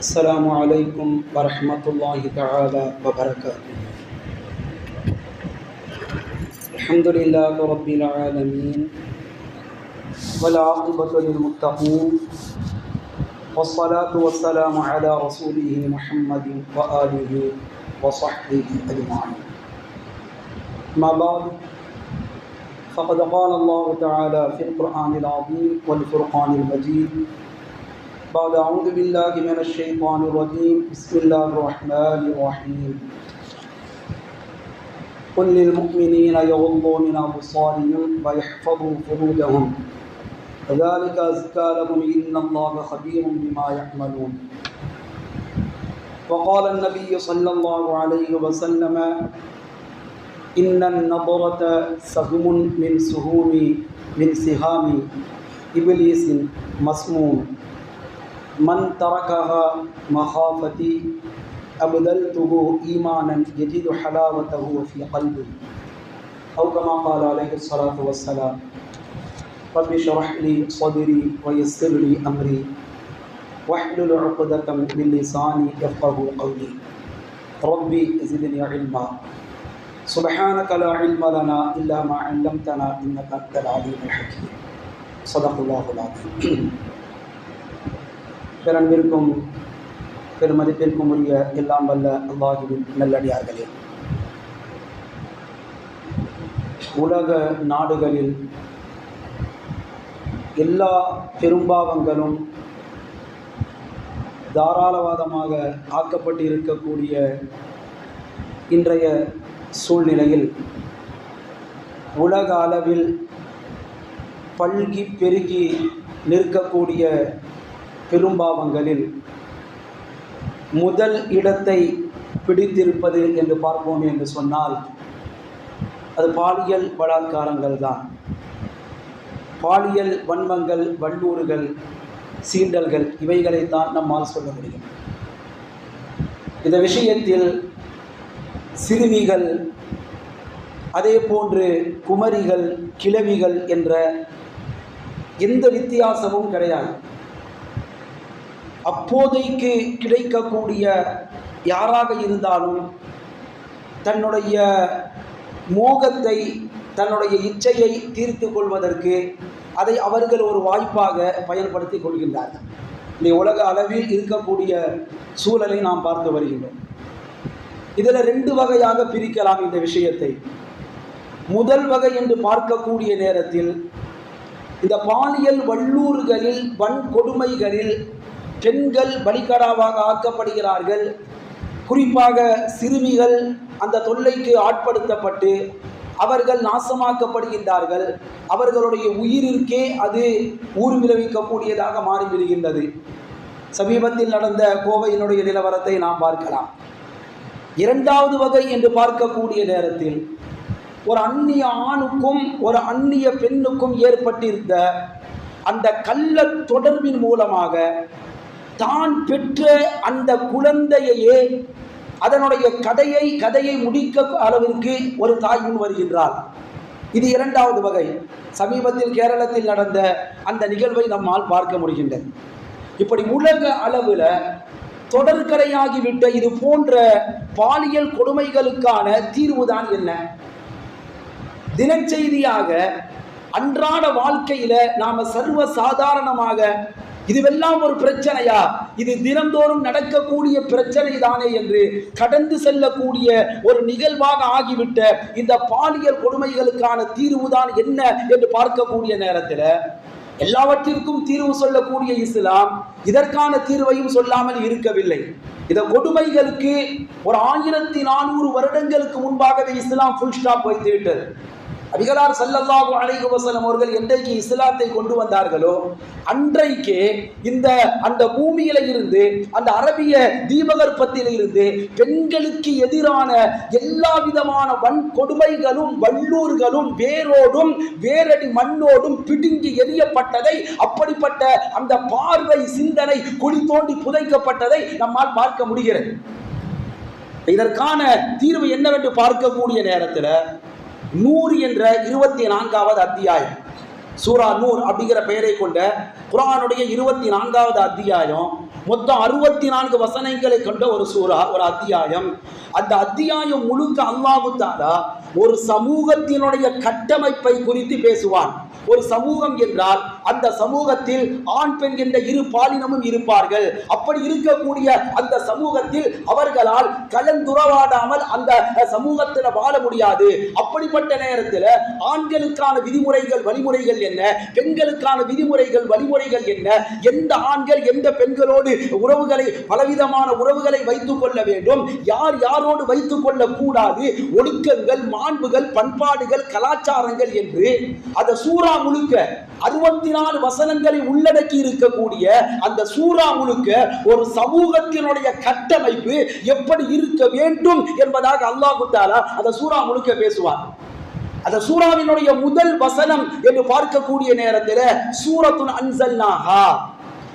السلام عليكم ورحمة الله تعالى وبركاته. الحمد لله رب العالمين والعاقبة للمتقين والصلاة والسلام على رسوله محمد وآله وصحبه أجمعين. ما بعد فقد قال الله تعالى في القرآن العظيم والفرقان المجيد بعد أعوذ بالله من الشيطان الرجيم بسم الله الرحمن الرحيم قل للمؤمنين يغضوا من أبصارهم ويحفظوا فروجهم ذلك أزكى لهم إن الله خبير بما يعملون. وقال النبي صلى الله عليه وسلم إن النظرة سهم من سهام إبليس مسموم من تركها مخافتي أبدلته إيمانا يجد حلاوته في قلبه أو كما قال عليه الصلاة والسلام. رب اشرح لي صدري ويسر لي أمري واحلل عقدة من لساني يفقهوا قولي ربي زدني علما سبحانك لا علم لنا إلا ما علمتنا إنك أنت العليم الحكيم. صدق الله العظيم. பெரும்பிற்கும் பெருமதிப்பிற்கும் உரிய எல்லாம் வல்ல அல்லாஹ்வின் நல்லடியார்களே, உலக நாடுகளில் எல்லா பெரும்பாவங்களும் தாராளவாதமாக ஆக்கப்பட்டிருக்கக்கூடிய இன்றைய சூழ்நிலையில் உலக அளவில் பல்கி பெருகி நிற்கக்கூடிய பெரும்பாவங்களில் முதல் இடத்தை பிடித்திருப்பது என்று பார்ப்போம் என்று சொன்னால் அது பாலியல் பலாத்காரங்கள் தான். பாலியல் வன்மங்கள், வல்லூறுகள், சீண்டல்கள் இவைகளைத்தான் நம்மால் சொல்ல முடியும். இந்த விஷயத்தில் சிறுமிகள், அதே போன்று குமரிகள், கிழவிகள் என்ற எந்த வித்தியாசமும் கிடையாது. அப்போதைக்கு கிடைக்கக்கூடிய யாராக இருந்தாலும் தன்னுடைய மோகத்தை, தன்னுடைய இச்சையை தீர்த்து கொள்வதற்கு அதை அவர்கள் ஒரு வாய்ப்பாக பயன்படுத்தி கொள்கின்றார்கள். இந்த உலக அளவில் இருக்கக்கூடிய சூழலை நாம் பார்த்து வருகின்றோம். இதில் ரெண்டு வகையாக பிரிக்கலாம் இந்த விஷயத்தை. முதல் வகை என்று பார்க்கக்கூடிய நேரத்தில் இந்த பாலியல் வல்லூறுகளில், வன்கொடுமைகளில் பெண்கள் பலிகடாவாக ஆக்கப்படுகிறார்கள். குறிப்பாக சிறுமிகள் அந்த தொல்லைக்கு ஆட்படுத்தப்பட்டு அவர்கள் நாசமாக்கப்படுகின்றார்கள். அவர்களுடைய உயிரிற்கே அது ஊர் விளைவிக்கக்கூடியதாக மாறிவிடுகின்றது. சமீபத்தில் நடந்த கோவையினுடைய நிலவரத்தை நாம் பார்க்கலாம். இரண்டாவது வகை என்று பார்க்கக்கூடிய நேரத்தில் ஒரு அந்நிய ஆணுக்கும் ஒரு அந்நிய பெண்ணுக்கும் ஏற்பட்டிருந்த அந்த கள்ள தொடர்பின் மூலமாக தான் பெற்ற அந்த குழந்தையையே அதனுடைய கதையை முடிக்க அளவிற்கு ஒரு தாய் முன் வருகின்றாள். இது இரண்டாவது வகை. சமீபத்தில் கேரளத்தில் நடந்த அந்த நிகழ்வை நம்மால் பார்க்க முடிகின்றது. இப்படி உலக அளவில் தொடர்கரையாகிவிட்ட இது போன்ற பாலியல் கொடுமைகளுக்கான தீர்வுதான் என்ன? தினச்செய்தியாக அன்றாட வாழ்க்கையில நாம சர்வ சாதாரணமாக இதுவெல்லாம் ஒரு பிரச்சனையா, இது தினந்தோறும் நடக்கக்கூடிய பிரச்சனை தானே என்று கடந்து செல்லக்கூடிய ஒரு நிகழ்வாக ஆகிவிட்ட இந்த பாலியல் கொடுமைகளுக்கான தீர்வுதான் என்ன என்று பார்க்கக்கூடிய நேரத்தில் எல்லாவற்றிற்கும் தீர்வு சொல்லக்கூடிய இஸ்லாம் இதற்கான தீர்வையும் சொல்லாமல் இருக்கவில்லை. இந்த கொடுமைகளுக்கு ஒரு 1400 வருடங்களுக்கு முன்பாகவே இஸ்லாம் ஃபுல் ஸ்டாப் வைத்து விட்டது. நபிகளார் ஸல்லல்லாஹு அலைஹி வஸல்லம் அவர்கள் என்றைக்கு இஸ்லாத்தை கொண்டு வந்தார்களோ அன்றைக்கே அந்த பூமியில இருந்து, அந்த அரபிய தீபகற்பத்தில் இருந்து பெண்களுக்கு எதிரான எல்லா விதமான வன்கொடுமைகளும் வல்லூர்களும் வேரோடும் வேரடி மண்ணோடும் பிடுங்கி எரியப்பட்டதை, அப்படிப்பட்ட அந்த பார்வை சிந்தனை குழி தோண்டி புதைக்கப்பட்டதை நம்மால் பார்க்க முடிகிறது. இதற்கான தீர்வு என்னவென்று பார்க்கக்கூடிய நேரத்தில் நூர் என்ற 24வது அத்தியாயம், சூரா நூர் அப்படிங்கிற பெயரை கொண்ட குர்ஆனுடைய 24வது அத்தியாயம் மொத்தம் 64 வசனங்களை கொண்ட ஒரு சூரா, ஒரு அத்தியாயம். அந்த அத்தியாயம் முழுக்க அல்லாஹ் தஆலா ஒரு சமூகத்தினுடைய கட்டமைப்பை குறித்து பேசுவான். ஒரு சமூகம் என்றால் அந்த சமூகத்தில் ஆண் பெண் என்ற இரு பாலினமும் இருப்பார்கள். அப்படி இருக்கக்கூடிய அந்த சமூகத்தில் அவர்களால் கலந்துறவாடாமல் அந்த சமூகத்தில் வாழ முடியாது. அப்படிப்பட்ட நேரத்தில் ஆண்களுக்கான விதிமுறைகள் வழிமுறைகள் என்ன, பெண்களுக்கான விதிமுறைகள் வழிமுறைகள் என்ன, எந்த ஆண்கள் எந்த பெண்களோடு உறவுகளை பலவிதமான உறவுகளை வைத்துக் கொள்ள வேண்டும், யார் யாரோடு வைத்துக் கொள்ள கூடாது, ஒழுக்கங்கள் மாண்புகள் பண்பாடுகள் கலாச்சாரங்கள் என்று அந்த சூரா முழுக்க 64 வசனங்களை உள்ளடக்கி இருக்கக்கூடிய அந்த சூரா முழுக்க ஒரு சமூகத்தினுடைய கட்டமைப்பு எப்படி இருக்க வேண்டும் என்பதாக அல்லாஹ் தஆலா அந்த சூரா முழுக்க பேசுவார். அந்த சூராவினுடைய முதல் வசனம் என்று பார்க்கக்கூடிய நேரத்தில் சூரத்துன் அன்சல்நாஹா,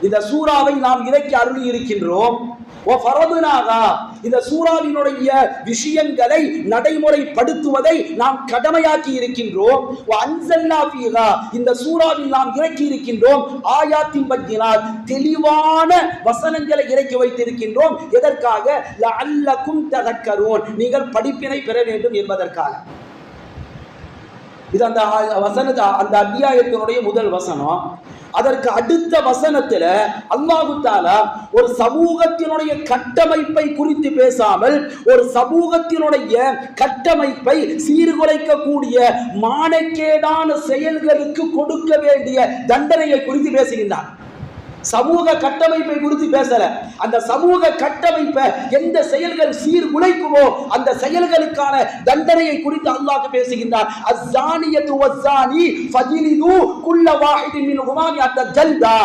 இந்த சூராவை நாம் இறக்கி அருளி இருக்கின்றோம். இந்த சூராவினுடைய விஷயங்களை நடைமுறைப்படுத்துவதை நாம் கடமையாக்கி இருக்கின்றோம். இந்த சூராவில் நாம் இறக்கி இருக்கின்றோம் ஆயாத்தின் பஜ்ஜினாத், தெளிவான வசனங்களை இறக்கி வைத்திருக்கின்றோம். எதற்காக? லஅல்லகும் ததக்கரூன், நீங்கள் படிப்பினை பெற வேண்டும் என்பதற்காக. இது அந்த வசனத்தை, அந்த அத்தியாயத்தினுடைய முதல் வசனம். அதற்கு அடுத்த வசனத்தில் அல்லாஹ் தஆலா ஒரு சமூகத்தினுடைய கட்டமைப்பை குறித்து பேசாமல் ஒரு சமூகத்தினுடைய கட்டமைப்பை சீர்குலைக்கக்கூடிய மானக்கேடான செயல்களுக்கு கொடுக்க வேண்டிய தண்டனையை குறித்து பேசுகின்றார். சமூக கட்டமைப்பை குறித்து பேசல, அந்த சமூக கட்டமைப்பை எந்த செயல்கள் சீர்குலைக்குமோ அந்த செயல்களுக்கான தண்டனையை குறித்து அல்லாஹ் பேசுகின்றார். அஸ்ஸானியத்து வஸ்ஸானி ஃபஜிலிது குல்ல வாஹிதின் மின்ஹுமா மிஅத்த ஜல்தா,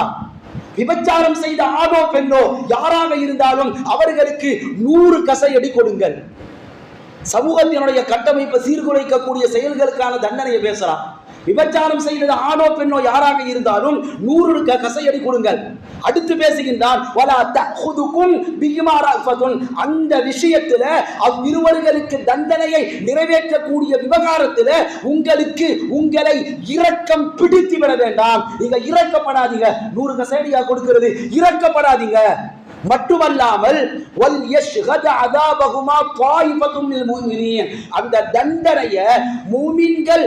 விபச்சாரம் செய்த ஆணோ பெண்ணோ யாராக இருந்தாலும் அவர்களுக்கு 100 கசையடி கொடுங்கள். சமூகத்தினுடைய கட்டமைப்பை சீர்குலைக்கக்கூடிய செயல்களுக்கான தண்டனையை பேசலாம். விபச்சாரம் செய்தது ஆணோ பெண்ணோ யாராக இருந்தாலும் 100 கசையடி கொடுங்கள். அடுத்து பேசுகின்றான், அந்த விஷயத்துல அவ்விருவர்களுக்கு தண்டனையை நிறைவேற்றக்கூடிய விவகாரத்தில் உங்களுக்கு உங்களை இரக்கம் பிடித்து விட வேண்டாம். நீங்க இரக்கப்படாதீங்க. 100 கசையடியா கொடுக்கிறது, இரக்கப்படாதீங்க. மட்டுமல்லாமல் அந்த தண்டனைய மூமின்கள்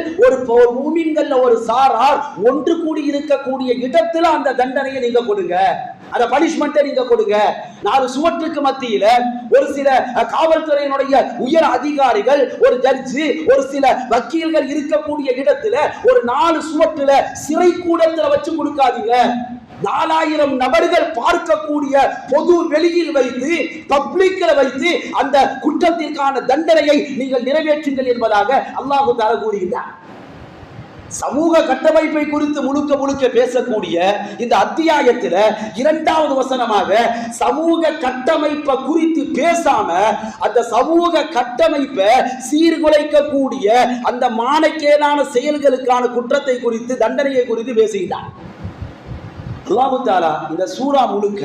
ஒரு சாரார் ஒன்று கூடி இருக்கக்கூடிய இடத்துல அந்த தண்டனையை நீங்க கொடுங்க, அந்த பனிஷ்மெண்ட்டை நீங்க கொடுங்க. 4 சுவற்றுக்கு மத்தியில ஒரு சில காவல்துறையினுடைய உயர் அதிகாரிகள், ஒரு ஜட்ஜி, ஒரு சில வக்கீல்கள் இருக்கக்கூடிய இடத்துல ஒரு 4 சுவற்றுல சிறை கூடத்துல வச்சு கொடுக்காதீங்க. 4000 நபர்கள் பார்க்கக்கூடிய பொது வெளியில் வைத்து, பப்ளிக்ல வைத்து அந்த குற்றத்திற்கான தண்டனையை நீங்கள் நிறைவேற்றுங்கள் என்பதாக அல்லாஹ் தஆலா கூறுகிறார். சமூக கட்டமைப்பை குறித்து முழுக்க பேசக்கூடிய இந்த அத்தியாயத்தில் 2வது வசனமாக சமூக கட்டமைப்பை குறித்து பேசாம அந்த சமூக கட்டமைப்பை சீர்குலைக்கக்கூடிய அந்த மானக்கேடான செயல்களுக்கான குற்றத்தை குறித்து, தண்டனையை குறித்து பேசுகிறார். அல்லாஹ் தஆலா இந்த சூரா முழுக்க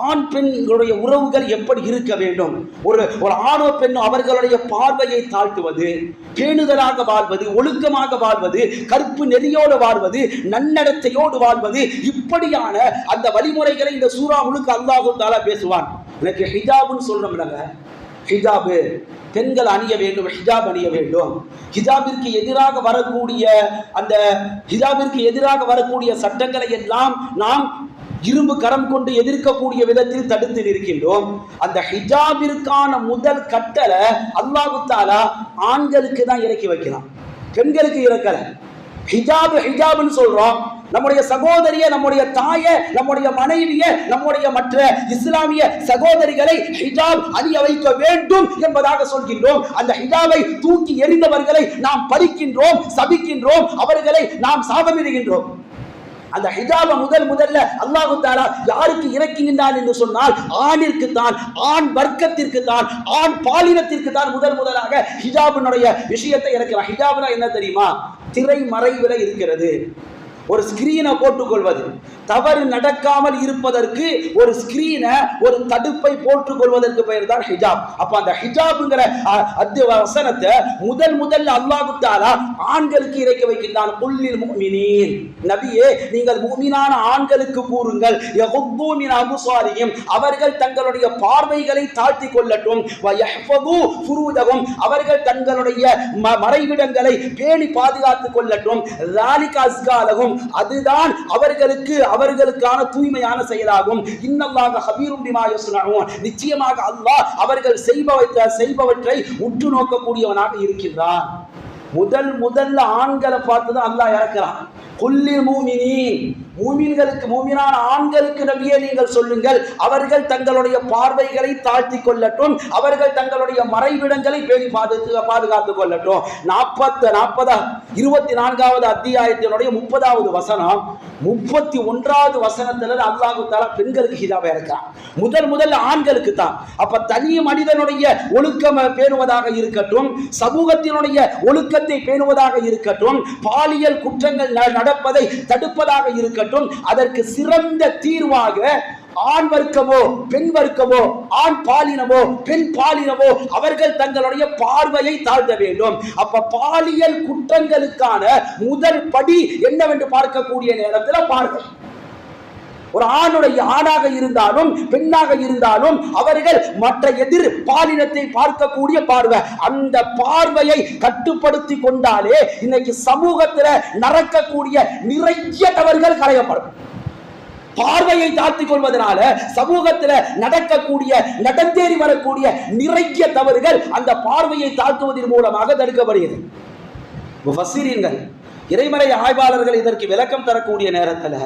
ஆண் பெண்களுடைய உறவுகள் எப்படி இருக்க வேண்டும், ஒரு ஆணோ பெண்ணோ அவர்களுடைய பார்வையை தாழ்த்துவது, பேணுதலாக வாழ்வது, ஒழுக்கமாக வாழ்வது, கற்பு நெறியோடு வாழ்வது, நன்னடத்தையோடு வாழ்வது, இப்படியான அந்த வழிமுறைகளை இந்த சூரா முழுக்க அல்லாஹ் தஆலா பேசுவான். எனக்கு ஹிஜாப்னு சொல்றோம்லங்க, ஹிஜாபு பெண்கள் அணிய வேண்டும், ஹிஜாப் அணிய வேண்டும். ஹிஜாபிற்கு எதிராக வரக்கூடிய அந்த ஹிஜாபிற்கு எதிராக வரக்கூடிய சட்டங்களை எல்லாம் நாம் இரும்பு கரம் கொண்டு எதிர்க்கக்கூடிய விதத்தில் தடுத்து நிற்கின்றோம். அந்த ஹிஜாபிற்கான முதல் கட்டளை அல்லாஹ் தஆலா ஆண்களுக்கு தான் இறக்கி வைக்கலாம், பெண்களுக்கு இறக்கல. ஹிஜாப்னு சொல்றோம். நம்முடைய சகோதரிய, நம்முடைய தாய, நம்முடைய மனைவிய, நம்முடைய மற்ற இஸ்லாமிய சகோதரிகளை ஹிஜாப் அணிய வைக்க வேண்டும் என்பதாக சொல்கின்றோம். அந்த ஹிஜாபை தூக்கி எறிந்தவர்களை நாம் பறிக்கின்றோம், சபிக்கின்றோம், அவர்களை நாம் சாபமிடுகின்றோம். அந்த ஹிஜாபை முதல்ல அல்லாஹ் தஆலா யாருக்கு இறக்குகின்றான் என்று சொன்னால் ஆணிற்கு தான், ஆண் வர்க்கத்திற்கு தான், ஆண் பாலினத்திற்கு தான் முதலாக ஹிஜாபினுடைய விஷயத்தை இறக்கிறான். ஹிஜாப்னா என்ன தெரியுமா? திரை மறைவில் இருக்கிறது. ஒரு ஸ்கிரீனை போட்டுக்கொள்வது, தவறு நடக்காமல் இருப்பதற்கு ஒரு ஸ்கிரீனை, ஒரு தடுப்பை போட்டுக் கொள்வதற்கு பெயர் தான் ஹிஜாப். அப்ப அந்த ஹிஜாப்ங்கிற வசனத்தை முதல்ல அல்லாஹ் தஆலா ஆண்களுக்கு இறக்கி வைக்கின்றான். குல்லில் முஃமினீன், நபியே நீங்கள் முஃமினான ஆண்களுக்கு கூறுங்கள், யகுது மின் அப்சாரிஹிம், அவர்கள் தங்களுடைய பார்வைகளை தாழ்த்தி கொள்ளட்டும், வ யஹ்ஃபது ஃபுரூஜஹும், அவர்கள் தங்களுடைய மறைவிடங்களை பேணி பாதுகாத்துக் கொள்ளட்டும், ஸாலிக அஸ்கா லஹும், அதுதான் அவர்களுக்கான தூய்மையான செயலாகும். இன்னல்லாஹ ஹபீரும் பிமா யஸ்னஊன், நிச்சயமாக அல்லாஹ் அவர்கள் செய்பவற்றை உற்று நோக்கக்கூடியவனாக இருக்கின்றான். முதல்ல ஆண்களை பார்த்து தான் அல்லாஹ் இறக்குறான். குல்லில் முஃமினீன், மூமினான ஆண்களுக்கு நபியே நீங்கள் சொல்லுங்கள், அவர்கள் தங்களுடைய பார்வைகளை தாழ்த்தி கொள்ளட்டும், அவர்கள் தங்களுடைய மறைவிடங்களை பேணி பாதுகாத்துக் கொள்ளட்டும். 24வது அத்தியாயத்தினுடைய 30வது வசனம், 31வது வசனத்துல அல்லாஹ் தஆலா பெண்களுக்கு ஹிஜாபை இறக்குறான். முதல்ல ஆண்களுக்கு தான். அப்ப தனி மனிதனுடைய ஒழுக்கம் பேணுவதாக இருக்கட்டும், சமூகத்தினுடைய ஒழுக்கத்தை பேணுவதாக இருக்கட்டும், பாலியல் குற்றங்கள் நடப்பதை தடுப்பதாக இருக்கட்டும், அதற்கு சிறந்த தீர்வாக ஆண் வர்க்கமோ பெண் வர்க்கமோ, ஆண் பாலினமோ பெண் பாலினமோ, அவர்கள் தங்களுடைய பார்வையை தாழ்த்த வேண்டும். அப்ப பாலியல் குற்றங்களுக்கான முதல் படி என்னவென்று பார்க்கக்கூடிய நேரத்தில் பார்வை. ஒரு ஆணாக இருந்தாலும் பெண்ணாக இருந்தாலும் அவர்கள் மற்ற எதிர் பாலினத்தை பார்க்கக்கூடிய பார்வை, அந்த பார்வையை கட்டுப்படுத்தி கொண்டாலே இன்னைக்கு சமூகத்தில் நடக்கக்கூடிய நிறைய தவறுகள் களையப்படும். பார்வையை தாழ்த்திக் கொள்வதனால சமூகத்தில் நடக்கக்கூடிய நடந்தேறி வரக்கூடிய நிறைய தவறுகள் அந்த பார்வையை தாழ்த்துவதன் மூலமாக தடுக்கப்படுகிறது. முஃபஸ்ஸிரீன்கள், இறைமறை ஆய்வாளர்கள் இதற்கு விளக்கம் தரக்கூடிய நேரத்தில்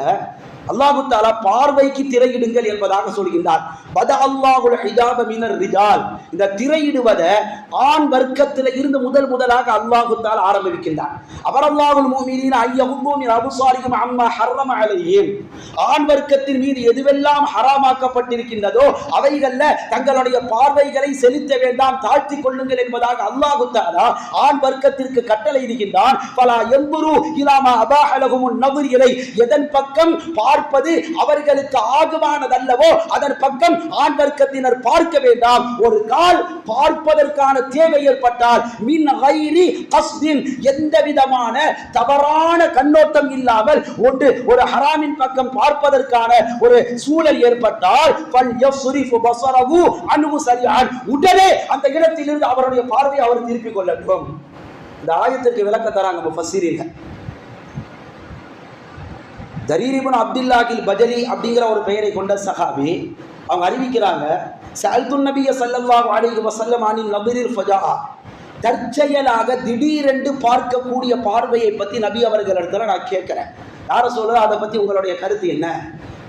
அல்லாஹ் தஆலா பார்வைக்கு திரையிடுங்கள் என்பதாக சொல்கின்றார். பத அல்லாஹுல் ஹிஜாப மினர் ரிஜால், இந்த திரையிடுவதை ஆண் வர்க்கத்தில் இருந்து முதலாக அல்லாஹ் தஆலா ஆரம்பிக்கின்றார். அவரல்லாஹுல் முஃமினீன அய்யகுது மின் அப்சாரிஹிம் அம்மா ஹர்ரம அலைஹிம், ஆண் வர்க்கத்தின் மீது எதுவெல்லாம் ஹராமாக்கப்பட்டிருக்கின்றதோ அவைகள்ல தங்களுடைய பார்வைகளை செலுத்த வேண்டாம், தாழ்த்தி கொள்ளுங்கள் என்பதாக அல்லாஹ் தஆலா ஆண் வர்க்கத்திற்கு கட்டளை இடுகின்றான். ஃபலா யன்துரு இலா மா அபாஹ லஹுமுன் நظر இலை, எதன் பக்கம் பார்ப்பது அவர்களுக்கு ஆகுமானதல்லவோ அதன் பக்கம் ஆண் வர்க்கத்தினர் பார்க்க வேண்டாம். ஒரு கால் பார்ப்பதற்கான தேவை ஏற்பட்டால் மின் கைரி கஸ்தின், எந்த விதமான தவறான கண்ணோட்டம் இல்லாமல் ஒரு ஹராமின் பக்கம் பார்ப்பதற்கான ஒரு சூழல் ஏற்பட்டால் உடனே அந்த இடத்திலிருந்து அவருடைய பார்வையை அவர் திருப்பிக் கொள்ளட்டும். இந்த ஆயத்துக்கு விளக்க தராங்க முஃபஸ்ஸிரீன்கள். ஜரீர் இப்னு அப்துல்லாஹில் பஜலி அப்படிங்கிற ஒரு பெயரை கொண்ட சஹாபி அவங்க அறிவிக்கிறாங்க, சஅல்துன் நபிய ஸல்லல்லாஹு அலைஹி வஸல்லம் அனில் நظரில் ஃபஜாஅ, தற்செயலாக திடீரென்று பார்க்கக்கூடிய பார்வையை பற்றி நபி அவர்களிடத்துல நான் கேட்கிறேன். யார சொல்ற, அதை பற்றி உங்களுடைய கருத்து என்ன?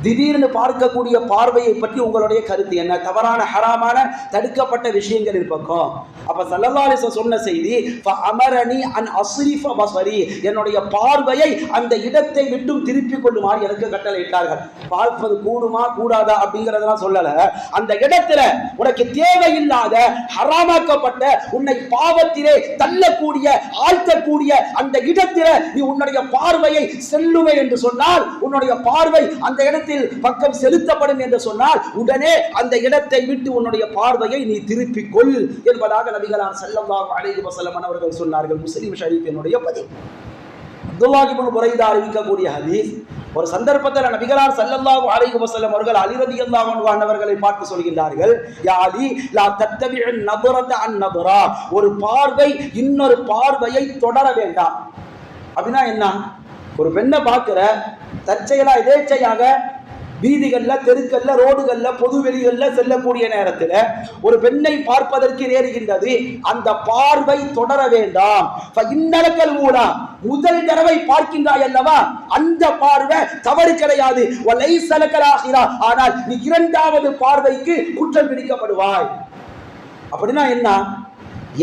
திடீர்னு பார்க்கக்கூடிய பார்வையை பற்றி உங்களுடைய கருத்து என்ன? தவறான ஹராமான தடுக்கப்பட்ட விஷயங்களின் பக்கம். அப்ப ஸல்லல்லாஹு அலைஹி வஸல்லம் சொன்ன செய்தி, ஃபஅமரனி அன் அஸ்ரிஃப பஸரி, என்னுடைய பார்வையை அந்த இடத்தை விட்டு திருப்பிக் கொள்ளுமாறு எனக்கு கட்டளையிட்டார்கள். பார்ப்பது கூடுமா கூடாதா அப்படிங்கறதெல்லாம் சொல்லல, அந்த இடத்துல உனக்கு தேவையில்லாத ஹராமாக்கப்பட்ட உன்னை பாவத்திலே தள்ளக்கூடிய ஆழ்த்தக்கூடிய அந்த இடத்துல நீ உன்னுடைய பார்வையை செல்லுவே என்று சொன்னால், உன்னுடைய பார்வை அந்த இடத்தில் பக்கம் செலுத்தப்படும் என்று சொன்னால் உடனே அந்த இடத்தை விட்டு உன்னுடைய பார்வையை நீ திருப்பிக் கொள் என்பதாக நபிகளார் ஸல்லல்லாஹு அலைஹி வஸல்லம் அவர்கள் சொன்னார்கள். முஸ்லிம் ஷரீஃபினுடைய பதிவு. அப்துல்லாஹ் இப்னு புரைதா அறிவிக்கக்கூடிய ஹதீஸ், ஒரு சந்தர்ப்பத்தில் நபிகளார் ஸல்லல்லாஹு அலைஹி வஸல்லம் அவர்கள் அலி ரலியல்லாஹு அன்ஹு அவர்களை பார்த்து சொல்கின்றார்கள், யா அலி லா தத்தபிஉ நظரத அன் நظரா, ஒரு பார்வை இன்னொரு பார்வையை தொடர வேண்டாம். அப்படின்னா என்ன? ஒரு பெண்ணை பார்க்கிற, தற்செயலா எதேச்சையாக வீதிகள்ல, தெருக்கல்ல, ரோடுகள்ல, பொதுவெளிகள்ல செல்லக்கூடிய நேரத்தில் ஒரு பெண்ணை பார்ப்பதற்கு நேருகின்றது, அந்த பார்வை தொடர வேண்டாம். இன்னலக்கல் மூலா, முதல் தடவை பார்க்கின்றாய் அல்லவா, அந்த பார்வை தவறு கிடையாது. ஆனால் நீ இரண்டாவது பார்வைக்கு குற்றம் பிடிக்கப்படுவாய். அப்படின்னா என்ன?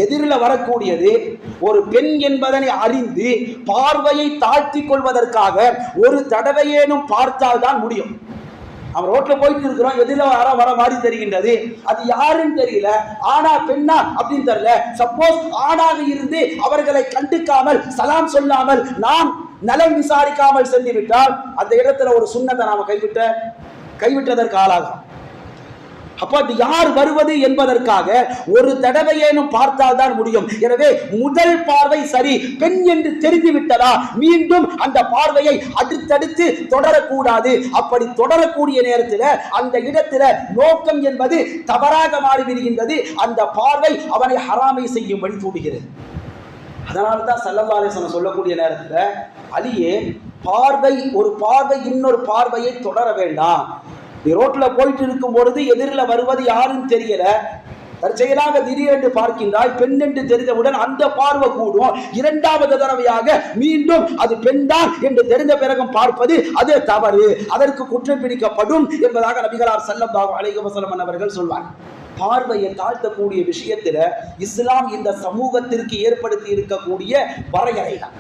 எதிரில் வரக்கூடியது ஒரு பெண் என்பதனை அறிந்து பார்வையை தாழ்த்தி கொள்வதற்காக ஒரு தடவையேனும் பார்த்தால் தான் முடியும். அவன் ரோட்ல போயிட்டு இருக்கிறோம், எதிர வர மாதிரி தெரிகின்றது, அது யாருன்னு தெரியல, ஆனா பெண்ணா அப்படின்னு தெரியல. சப்போஸ் ஆணாக இருந்து அவர்களை கண்டுக்காமல் சலாம் சொல்லாமல் நாம் நலம் விசாரிக்காமல் சென்று விட்டால் அந்த இடத்துல ஒரு சுன்னத்தை நாம கைவிட்டதற்கு ஆளாகும். அப்ப அது யார் வருவது என்பதற்காக ஒரு தடவையேனும் பார்த்தால் தான் முடியும். எனவே முதல் பார்வை சரி, பெண் என்று தெரிந்து விட்டதா மீண்டும் அந்த பார்வையை அடுத்தடுத்து தொடரக்கூடாது. அப்படி தொடரக்கூடிய நேரத்தில் அந்த இடத்துல நோக்கம் என்பது தவறாக மாறிவிடுகின்றது. அந்த பார்வை அவனை ஹராமை செய்யும்படி தூண்டுகிறது. அதனால தான் ஸல்லல்லாஹு அலைஹி வஸல்லம் சொல்லக்கூடிய நேரத்தில், அலியே, பார்வை ஒரு பார்வை இன்னொரு பார்வையை தொடர வேண்டாம். நீ ரோட்ல போயிட்டு இருக்கும் பொழுது எதிரில் வருவது யாருன்னு தெரியல, தற்செயலாக திடீரென்று பார்க்கின்றாய், பெண் என்று தெரிந்தவுடன் அந்த பார்வை கூடும். இரண்டாவது தடவையாக மீண்டும் அது பெண் தான் என்று தெரிந்த பிறகும் பார்ப்பது அது தவறு, அதற்கு குற்றம் பிடிக்கப்படும் என்பதாக நபிகளார் ஸல்லல்லாஹு அலைஹி வஸல்லம் அவர்கள் சொல்வார். பார்வையை தாழ்த்தக்கூடிய விஷயத்தில் இஸ்லாம் இந்த சமூகத்திற்கு ஏற்படுத்தி இருக்கக்கூடிய வரையறை தான்.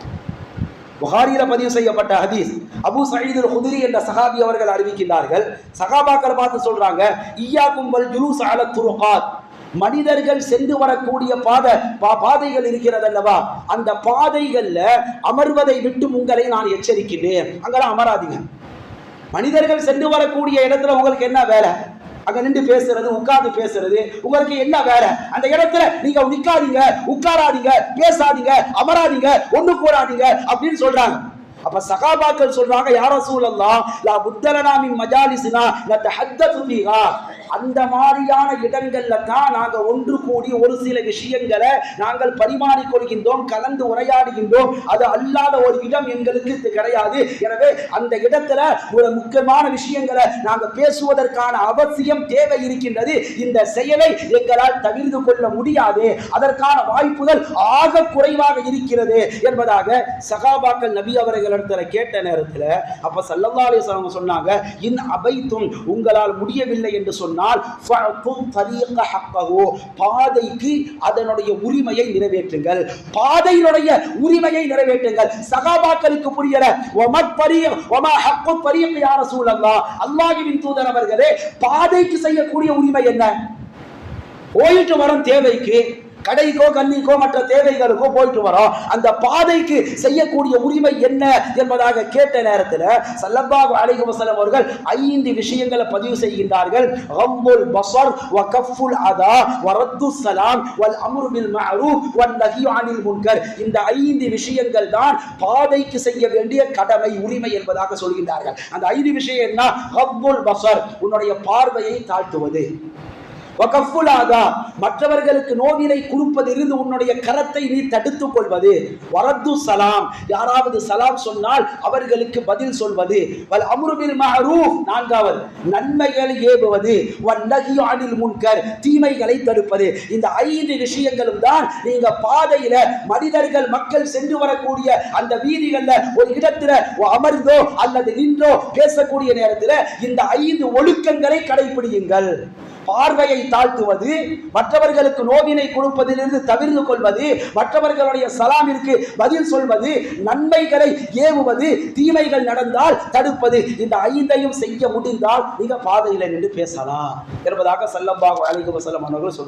புகாரியில பதிவு செய்யப்பட்ட ஹதீஸ், அபூ சயீத் அல்-குத்ரி என்ற சஹாபி அவர்கள் அறிவிக்கின்றார்கள். சஹாபாக்கள் பார்த்து சொல்றாங்க, இய்யாக்கும் வல் ஜுலூஸ் அலா துருகாத், மனிதர்கள் சென்று வரக்கூடிய பாதைகள் இருக்கிறது அல்லவா, அந்த பாதைகள்ல அமர்வதை விட்டு உங்களை நான் எச்சரிக்கின்றேன். அங்கெல்லாம் அமராதீங்க. மனிதர்கள் சென்று வரக்கூடிய இடத்துல உங்களுக்கு என்ன வேலை? அங்க நின்று பேசுறது, உட்கார்ந்து பேசுறது, உங்களுக்கு என்ன வேலை? அந்த இடத்துல நீங்க நிக்காதீங்க, உட்காராதீங்க, பேசாதீங்க, அமராதீங்க, ஒண்ணு கூடாதீங்க அப்படின்னு சொல்றாங்க. அப்ப சகாபாக்கள் சொல்றாங்க, யா ரசூலல்லாஹ், லா புத்தலனா மின் மஜாலிஸினா நதஹத்தது ஃபீஹா, அந்த மாதிரியான இடங்கள்ல தான் நாங்க ஒன்று கூடி ஒரு சில விஷயங்களை நாங்கள் பரிமாறிக்கொள்கின்றோம், கலந்து உரையாடுகின்றோம். அது அல்லாத ஒரு இடம் எங்களுக்கு கிடையாது. எனவே அந்த இடத்துல ஒரு முக்கியமான விஷயங்களை நாங்க பேசுவதற்கான அவசியம் தேவை இருக்கின்றது. இந்த செயலை எங்களால் தவிர்த்து கொள்ள முடியாது, அதற்கான வாய்ப்புகள் ஆக குறைவாக இருக்கிறது என்பதாக சகாபாக்கள் நபி அவர்களிடத்துல கேட்ட நேரத்தில் அப்ப ஸல்லல்லாஹு அலைஹி வஸல்லம் சொன்னாங்க, இன் அபைத்தும், உங்களால் முடியவில்லை என்று சொன்னால் பாதைக்கு அதனுடைய உரிமையை நிறைவேற்றுங்கள், பாதையினுடைய உரிமையை நிறைவேற்றுங்கள். சகாபாக்களுக்கு புரியல, அல்லாஹ்வின் தூதர் அவர்களே, பாதைக்கு செய்யக்கூடிய உரிமை என்ன? போயிட்டு வரும் தேவைக்கு, கடைக்கோ கல்லிக்கோ மற்ற தேவைகளுக்கோ போயிட்டு வரோம், அந்த பாதைக்கு செய்யக்கூடிய உரிமை என்ன என்பதாக கேட்ட நேரத்தில் ஸல்லல்லாஹு அலைஹி வஸல்லம் அவர்கள் 5 விஷயங்களை பதிவு செய்கின்றார்கள். கம்முல் பஸர் வ கஃபுல் அதா வ ரத்துஸ் ஸலாம் வல் அம்ரு பில் மஅரூஃப் வன் நஹி அனில் முன்கர். இந்த 5 விஷயங்கள் தான் பாதைக்கு செய்ய வேண்டிய கடமை, உரிமை என்பதாக சொல்கின்றார்கள். அந்த 5 விஷயம் என்ன? கம்முல் பஸர், உன்னுடைய பார்வையை தாழ்த்துவது. மற்றவர்களுக்கு நோவினை கொடுப்பதிலிருந்து உன்னுடைய கரத்தை நீ தடுத்துக் கொள்வது. வரத்து சலாம், யாராவது சலாம் சொன்னால் அவர்களுக்கு பதில் சொல்வது. வல் அம்ரு பில் மஅரூஃப், 4வது நன்மைகளை ஏவுவது. வன் நஹி அனில் முன்கர், தீமைகளை தடுப்பது. இந்த 5 விஷயங்களும் தான் நீங்க பாதையில மனிதர்கள் மக்கள் சென்று வரக்கூடிய அந்த வீதிகள்ல ஒரு இடத்துல அமர்ந்தோ அல்லது நின்றோ பேசக்கூடிய நேரத்தில் இந்த 5 ஒழுக்கங்களை கடைபிடியுங்கள். பார்வையை தாழ்த்துவது, மற்றவர்களுக்கு நோவினை கொடுப்பதிலிருந்து தவிர்த்து கொள்வது, மற்றவர்களுடைய சலாமிற்கு பதில் சொல்வது, நன்மைகளை ஏவுவது, தீமைகள் நடந்தால் தடுப்பது. இந்த 5ஐயும் செய்ய முடிந்தால் நீங்க பாதையில நின்று பேசலாம் என்பதாக ஸல்லல்லாஹு அலைஹி வஸல்லம் அவர்கள்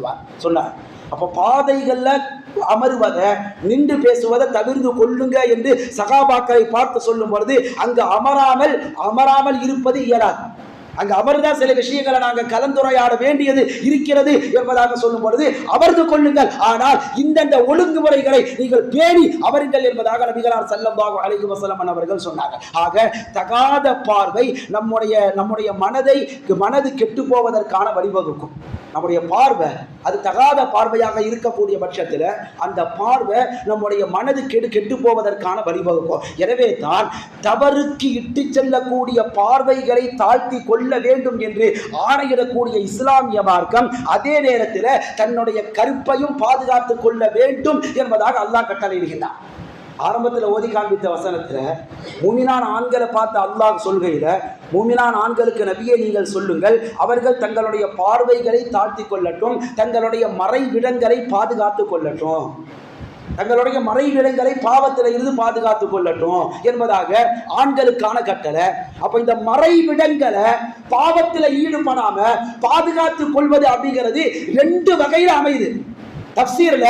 சொன்னார். அப்ப பாதைகள்ல அமர்வதை, நின்று பேசுவதை தவிர்த்து கொள்ளுங்க என்று சகாபாக்களை பார்த்து சொல்லும் பொழுது அங்கு அமராமல் இருப்பது இயலாது. அங்க அமர்தான் சில விஷயங்களை நாங்கள் கலந்துரையாட வேண்டியது இருக்கிறது என்பதாக சொல்லும் பொழுது அமர்ந்து கொள்ளுங்கள், ஆனால் இந்தந்த ஒழுங்குமுறைகளை நீங்கள் பேணி அமருங்கள் என்பதாக நபிகளார் ஸல்லல்லாஹு அலைஹி வஸல்லம் அவர்கள் சொன்னாங்க. ஆக தகாத பார்வை நம்முடைய மனது கெட்டு போவதற்கான வழிவகுக்கும். நம்முடைய பார்வை அது தகாத பார்வையாக இருக்கக்கூடிய பட்சத்தில் அந்த பார்வை நம்முடைய மனது கெட்டு போவதற்கான வழிவகுக்கும். எனவே தான் தவறுக்கு இட்டு செல்லக்கூடிய பார்வைகளை தாழ்த்தி கொள்ள வேண்டும் என்று ஆணையிடக்கூடிய இஸ்லாமிய மார்க்கம் அதே நேரத்தில் தன்னுடைய கருப்பையும் பாதுகாத்துக் கொள்ள வேண்டும் என்பதாக அல்லாஹ் கட்டளையிடுகிறார். ஆரம்பத்தில் ஓதி காண்பித்த வசனத்தில் மூமினான் ஆண்களை பார்த்து அல்லாஹ் சொல்கையில், மூமினான் ஆண்களுக்கு நபியே நீங்கள் சொல்லுங்கள், அவர்கள் தங்களுடைய பார்வைகளை தாழ்த்தி கொள்ளட்டும், தங்களுடைய மறைவிடங்களை பாதுகாத்து கொள்ளட்டும். தங்களுடைய மறைவிடங்களை பாவத்தில் இருந்து பாதுகாத்துக் கொள்ளட்டும் என்பதாக ஆண்களுக்கான கட்டளை. அப்ப இந்த மறைவிடங்களை பாவத்தில் ஈடுபடாம பாதுகாத்துக் கொள்வது அப்படிங்கிறது 2 வகையில அமையுது. தஃப்சீர்ல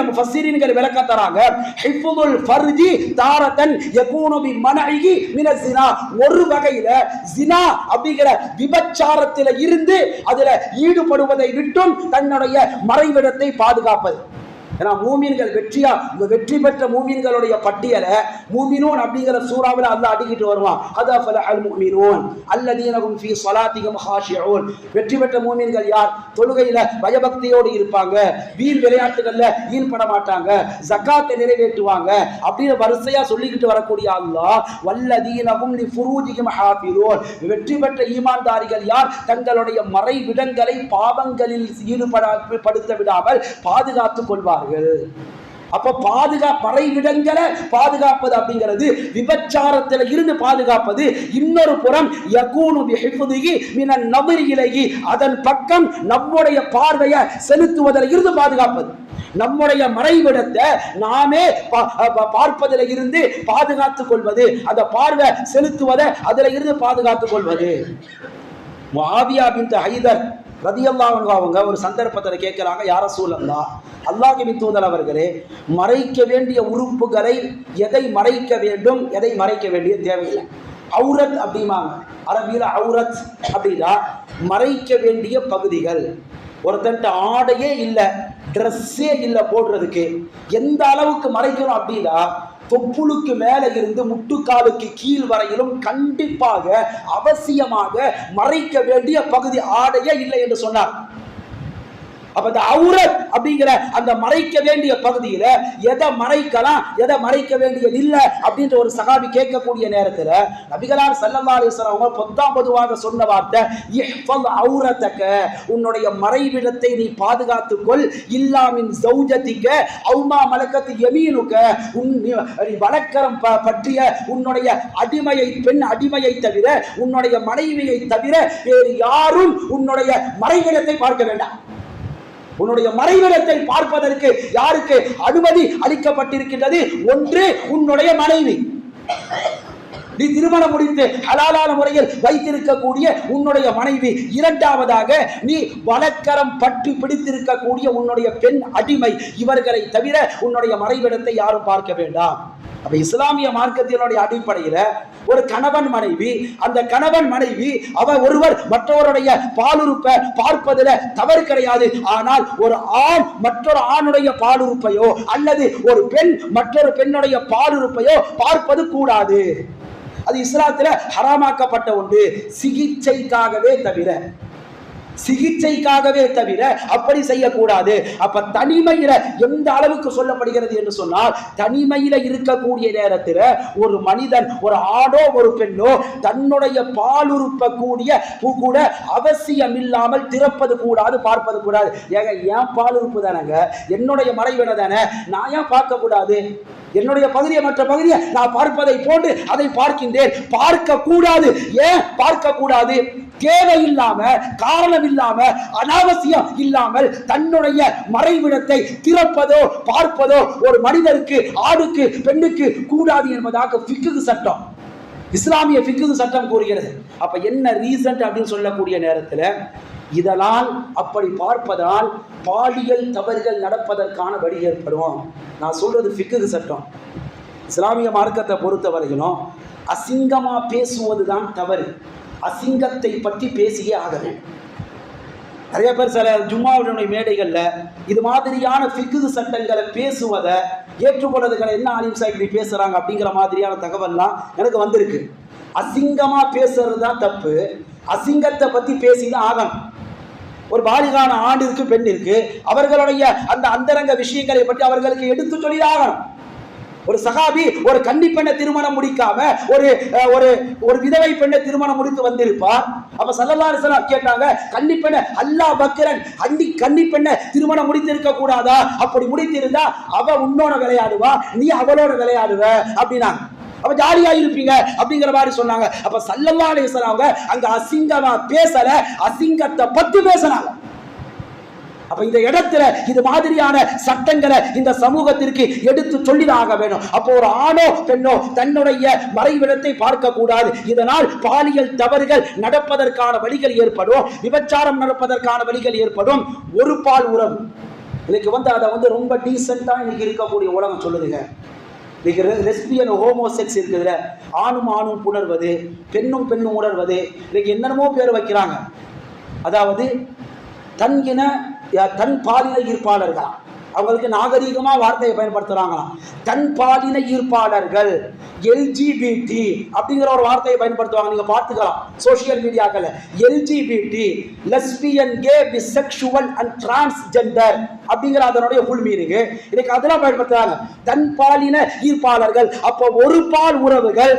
முஃபஸ்ஸிரீன்கள் விளக்கம் தராங்க. ஹிஃபுல் ஃபர்ஜி தாரதன் யகூனு பி மனஇஹி மின ஸினா, ஒரு வகையில ஜினா அப்படிங்கிற விபச்சாரத்தில இருந்து அதுல ஈடுபடுவதை விட்டும் தன்னுடைய மறைவிடத்தை பாதுகாப்பது. ஏன்னா மூமின்கள் வெற்றி பெற்ற மூமின்களுடைய பட்டியலை மூமினூன் அப்படிங்கிற சூறாவில் அல்லாஹ் அடிக்கிட்டு வருவான். அல் முஃமினூன் அல்லதீனஹும் ஃபீ ஸலாத்திஹிம் ஹாஷிஊன். வெற்றி பெற்ற மூமின்கள் யார்? தொழுகையில பயபக்தியோடு இருப்பாங்க, வீண் விளையாட்டுகள்ல ஈடுபட மாட்டாங்க, ஜகாத்தை நிறைவேற்றுவாங்க அப்படின்னு வரிசையா சொல்லிக்கிட்டு வரக்கூடிய அல்லாஹ் வல்லதீனஹும் லிஃபுரூஜிஹிம் ஹாஃபிலூன். வெற்றி பெற்ற ஈமான்தாரிகள் யார்? தங்களுடைய மறைவிடங்களை பாவங்களில் ஈடுபடுத்த விடாமல் பாதுகாத்துக் கொள்வார்கள். அப்ப மறைவிடங்களை பாதுகாப்பது அப்படிங்கிறது விபச்சாரத்தில் இருந்து பாதுகாப்பது. இன்னொரு புறம் யகூனு பிஹிஃபுதிஹி மினன் நظரி இலைஹி, அதன் பக்கம் நம்முடைய பார்வையை செலுத்துவதில் இருந்து பாதுகாப்பது. நம்முடைய மறைவிடத்தை நாமே பார்ப்பதில் இருந்து பாதுகாத்துக் கொள்வது, அந்த பார்வை செலுத்துவதை அதில் இருந்து பாதுகாத்துக் கொள்வது. முஆவியா பின்த் ஹைதர் ரலியல்லாஹு அன்ஹு அவங்க ஒரு சந்தர்ப்பத்தில் கேட்கிறாங்க, யா ரசூலல்லாஹ், அல்லாஹ்வின் தூதர் அவர்களே, மறைக்க வேண்டிய உறுப்புகளை எதை மறைக்க வேண்டும், எதை மறைக்க வேண்டிய தேவையில்லை? அவுரத் அப்படிமாங்க. அரபியில் அவுரத் அப்படின்னா மறைக்க வேண்டிய பகுதிகள். ஒருத்தன்ட்ட ஆடையே இல்லை, ட்ரெஸ்ஸே இல்லை போடுறதுக்கு, எந்த அளவுக்கு மறைக்கணும் அப்படின்னா தொப்புளுக்கு மேல இருந்து முட்டுக்காலுக்கு கீழ் வரையிலும் கண்டிப்பாக அவசியமாக மறைக்க வேண்டிய பகுதி ஆடையே இல்லை என்று சொன்னார். அப்ப இந்த அவுரத் அப்படிங்கிற அந்த மறைக்க வேண்டிய பகுதியில எதை மறைக்கலாம், எதை மறைக்க வேண்டியது இல்லை அப்படின்ற ஒரு சகாபி கேட்கக்கூடிய நேரத்தில் நபிகளார் ஸல்லல்லாஹு அலைஹி வஸல்லம் அவங்க பொதுவாக சொன்ன வார்த்தை இஹ்ஃபல் அவுரதக, உன்னுடைய மறைவிடத்தை நீ பாதுகாத்துக்கொள், இல்லா மின் ஜௌஜதிக அவ் மா மலக்கத் யமீனுக, வலக்கரம் பற்றிய உன்னுடைய பெண் அடிமையை தவிர, உன்னுடைய மனைவியை தவிர வேறு யாரும் உன்னுடைய மறைவிடத்தை பார்க்க வேண்டாம். உன்னுடைய மறைவிடத்தை பார்ப்பதற்கு யாருக்கு அனுமதி அளிக்கப்பட்டிருக்கின்றது? ஒன்று உன்னுடைய மனைவி, நீ திருமணம் முடித்து ஹலாலான முறையில் வைத்திருக்கக்கூடிய உன்னுடைய மனைவி. இரண்டாவதாக நீ வலக்கரம் பற்றி பிடித்திருக்கக்கூடிய உன்னுடைய பெண் அடிமை. இவர்களை தவிர உன்னுடைய மறைவிடத்தை யாரும் பார்க்க வேண்டாம். அப்ப இஸ்லாமிய மார்க்கத்தினுடைய அடிப்படையில ஒரு கணவன் மனைவி, அந்த கணவன் மனைவி ஒருவர் மற்றவருடைய பாலுறுப்பை பார்ப்பதில் தவறு கிடையாது. ஆனால் ஒரு ஆண் மற்றொரு ஆணுடைய பாலுறுப்பையோ அல்லது ஒரு பெண் மற்றொரு பெண்ணுடைய பாலுறுப்பையோ பார்ப்பது கூடாது. அது இஸ்லாத்துல ஹராமாக்கப்பட்ட ஒன்று. சிகிச்சைக்காகவே தவிர அப்படி செய்யக்கூடாது. அப்ப தனிமையில எந்த அளவுக்கு சொல்லப்படுகிறது என்று சொன்னால், தனிமையில இருக்கக்கூடிய நேரத்தில் ஒரு மனிதன், ஒரு ஆடோ ஒரு பெண்ணோ தன்னுடைய பாலுறுப்ப கூட அவசியம் இல்லாமல் திறப்பது கூடாது, பார்ப்பது கூடாது. ஏங்க, ஏன் பாலுறுப்பு தானங்க, என்னுடைய மறைவிட தானே, நான் ஏன் பார்க்க கூடாது? என்னுடைய பகுதியை மற்ற பகுதியை நான் பார்ப்பதை போன்று அதை பார்க்கின்றேன். பார்க்க கூடாது. ஏன் பார்க்க கூடாது? தேவையில்லாம, காரணம் இல்லாம, அனாவசியம் இல்லாமல் தன்னுடைய மறைவிடத்தை திறப்பதோ பார்ப்பதோ ஒரு மனிதருக்கு, ஆணுக்கு, பெண்ணுக்கு கூடாது என்பதாக ஃபிக்ஹ் சட்டம், இஸ்லாமிய ஃபிக்ஹ் சட்டம் கூறுகிறது. அப்ப என்ன ரீசன் அப்படின்னு சொல்லக்கூடிய நேரத்தில் இதனால் அப்படி பார்ப்பதால் பாலியல் தவறுகள் நடப்பதற்கான வழி ஏற்படும். நான் சொல்றது ஃபிக்ஹ் சட்டம். இஸ்லாமிய மார்க்கத்தை பொறுத்தவரையிலும் அசிங்கமா பேசுவதுதான் தவறு. அசிங்கத்தை பற்றி பேசியே ஆக வேண்டும். நிறைய பேர் சில ஜும்மாவுடைய மேடைகளில் இது மாதிரியான ஃபிக்ஹ் சட்டங்களை பேசுவதை ஏற்றுக்கொள்றதுக்கான என்ன ஆலிம் சாஹிப் இப்படி பேசுறாங்க அப்படிங்கிற மாதிரியான தகவல்லாம் எனக்கு வந்திருக்கு. அசிங்கமா பேசுறது தான் தப்பு. அசிங்கத்தை பத்தி பேசிதான் ஆகணும். ஒரு பாலிகான ஆண் இருக்கு, பெண் இருக்கு, அவர்களுடைய அந்த அந்தரங்க விஷயங்களை பற்றி அவர்களுக்கு எடுத்து சொல்லி ஆகணும். ஒரு சகாபி ஒரு கன்னி பெண்ணை திருமணம் முடிக்காம ஒரு விதவை பெண்ணை திருமணம் முடித்து வந்திருப்பார். அப்ப ஸல்லல்லாஹு அலைஹி வஸல்லம் கேட்டாங்க, கன்னி பெண்ணை அல்லாஹ் பக்ரன் கன்னி பெண்ணை திருமணம் முடித்து இருக்க கூடாதா? அப்படி முடித்திருந்தா அவ உன்னோட விளையாடுவா, நீ அவளோட விளையாடுவ அப்படின்னா அப்ப ஜாலியா இருப்பீங்க அப்படிங்கிற மாதிரி சொன்னாங்க. அப்ப ஸல்லல்லாஹு அலைஹி வஸல்லம் அங்க அசிங்கமா பேசல, அசிங்கத்தை பத்தி பேசினாங்க. அப்ப இந்த இடத்துல இது மாதிரியான சட்டங்களை இந்த சமூகத்திற்கு எடுத்து சொல்லிதாக வேணும். அப்போ ஒரு ஆணோ பெண்ணோ தன்னுடைய மறைவிடத்தை பார்க்க கூடாது. இதனால் பாலியல் தவறுகள் நடப்பதற்கான வழிகள் ஏற்படும், விபச்சாரம் நடப்பதற்கான வழிகள் ஏற்படும். ஒரு பால் உறவு இன்னைக்கு அதை ரொம்ப டீசெண்டா இன்னைக்கு இருக்கக்கூடிய உலகம் சொல்லுதுங்க. இன்னைக்கு லெஸ்பியன் ஹோமோசெக்ஸ் இருக்குதுல, ஆணும் ஆணும் புணர்வது, பெண்ணும் பெண்ணும் உணர்வது, இன்னைக்கு என்னென்னமோ பேர் வைக்கிறாங்க. அதாவது தன் பாலின ஈர்ப்பாளர்களா, அவங்களுக்கு நாகரீகமா வார்த்தையை பயன்படுத்துறாங்களாம். தன் பாலின ஈர்ப்பாளர்கள் எல்ஜிபிடி அப்படிங்கிற ஒரு வார்த்தையை பயன்படுத்துவாங்க. நீங்க பார்த்துக்கலாம் சோசியல் மீடியாக்கள். LGBT lesbian, gay, bisexual and transgender அப்படிங்கிற அதனுடைய ஃபுல் மீனிங் இன்னைக்கு அதெல்லாம் பயன்படுத்துறாங்க. தன் பாலின ஈர்ப்பாளர்கள். அப்போ ஒரு பால் உறவுகள்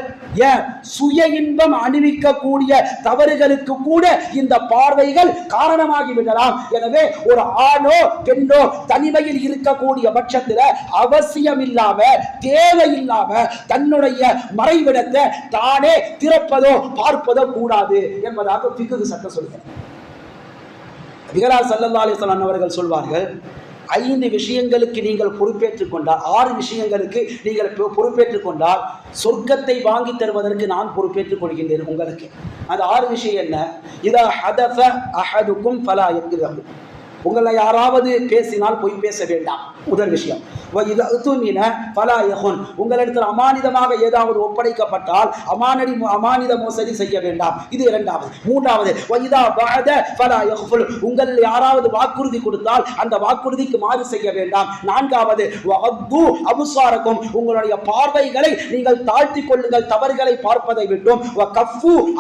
ஏன் சுய இன்பம் அணிவிக்கக்கூடிய தவறுகளுக்கு கூட இந்த பார்வைகள் காரணமாகி விடலாம். எனவே ஒரு ஆணோ பெண்ணோ தனிமையில் இருக்கக்கூடிய பட்சத்தில் அவசியம் இல்லாம தேவையில்லாம தன்னுடைய மறைவிடத்தை தானே திறப்பதோ பார்ப்பதோ கூடாது என்பதாக ஃபிக்ஹ் சட்டம் சொல்கிறது. நபிகளார் ஸல்லல்லாஹு அலைஹி வஸல்லம் அவர்கள் சொல்வார்கள், 5 விஷயங்களுக்கு நீங்கள் பொறுப்பேற்றுக் கொண்டால், 6 விஷயங்களுக்கு நீங்கள் பொறுப்பேற்றுக் கொண்டால் சொர்க்கத்தை வாங்கி தருவதற்கு நான் பொறுப்பேற்றுக் கொள்கின்றேன் உங்களுக்கு. அந்த 6 விஷயம் என்ன? இதா ஹதஸ அஹதுக்கும் ஃபலா யக்திபு, உங்களை யாராவது பேசினால் போய் பேச வேண்டாம். முதல் விஷயம். உங்களிடத்தில் அமானிதமாக ஏதாவது ஒப்படைக்கப்பட்டால் அமானித மோசடி செய்ய வேண்டாம். இது இரண்டாவது. மூன்றாவது, உங்கள் யாராவது வாக்குறுதி கொடுத்தால் அந்த வாக்குறுதிக்கு மாறு செய்ய வேண்டாம். நான்காவது, அபுசாரக்கும், உங்களுடைய பார்வைகளை நீங்கள் தாழ்த்தி கொள்ளுங்கள் தவறுகளை பார்ப்பதை விட்டும்.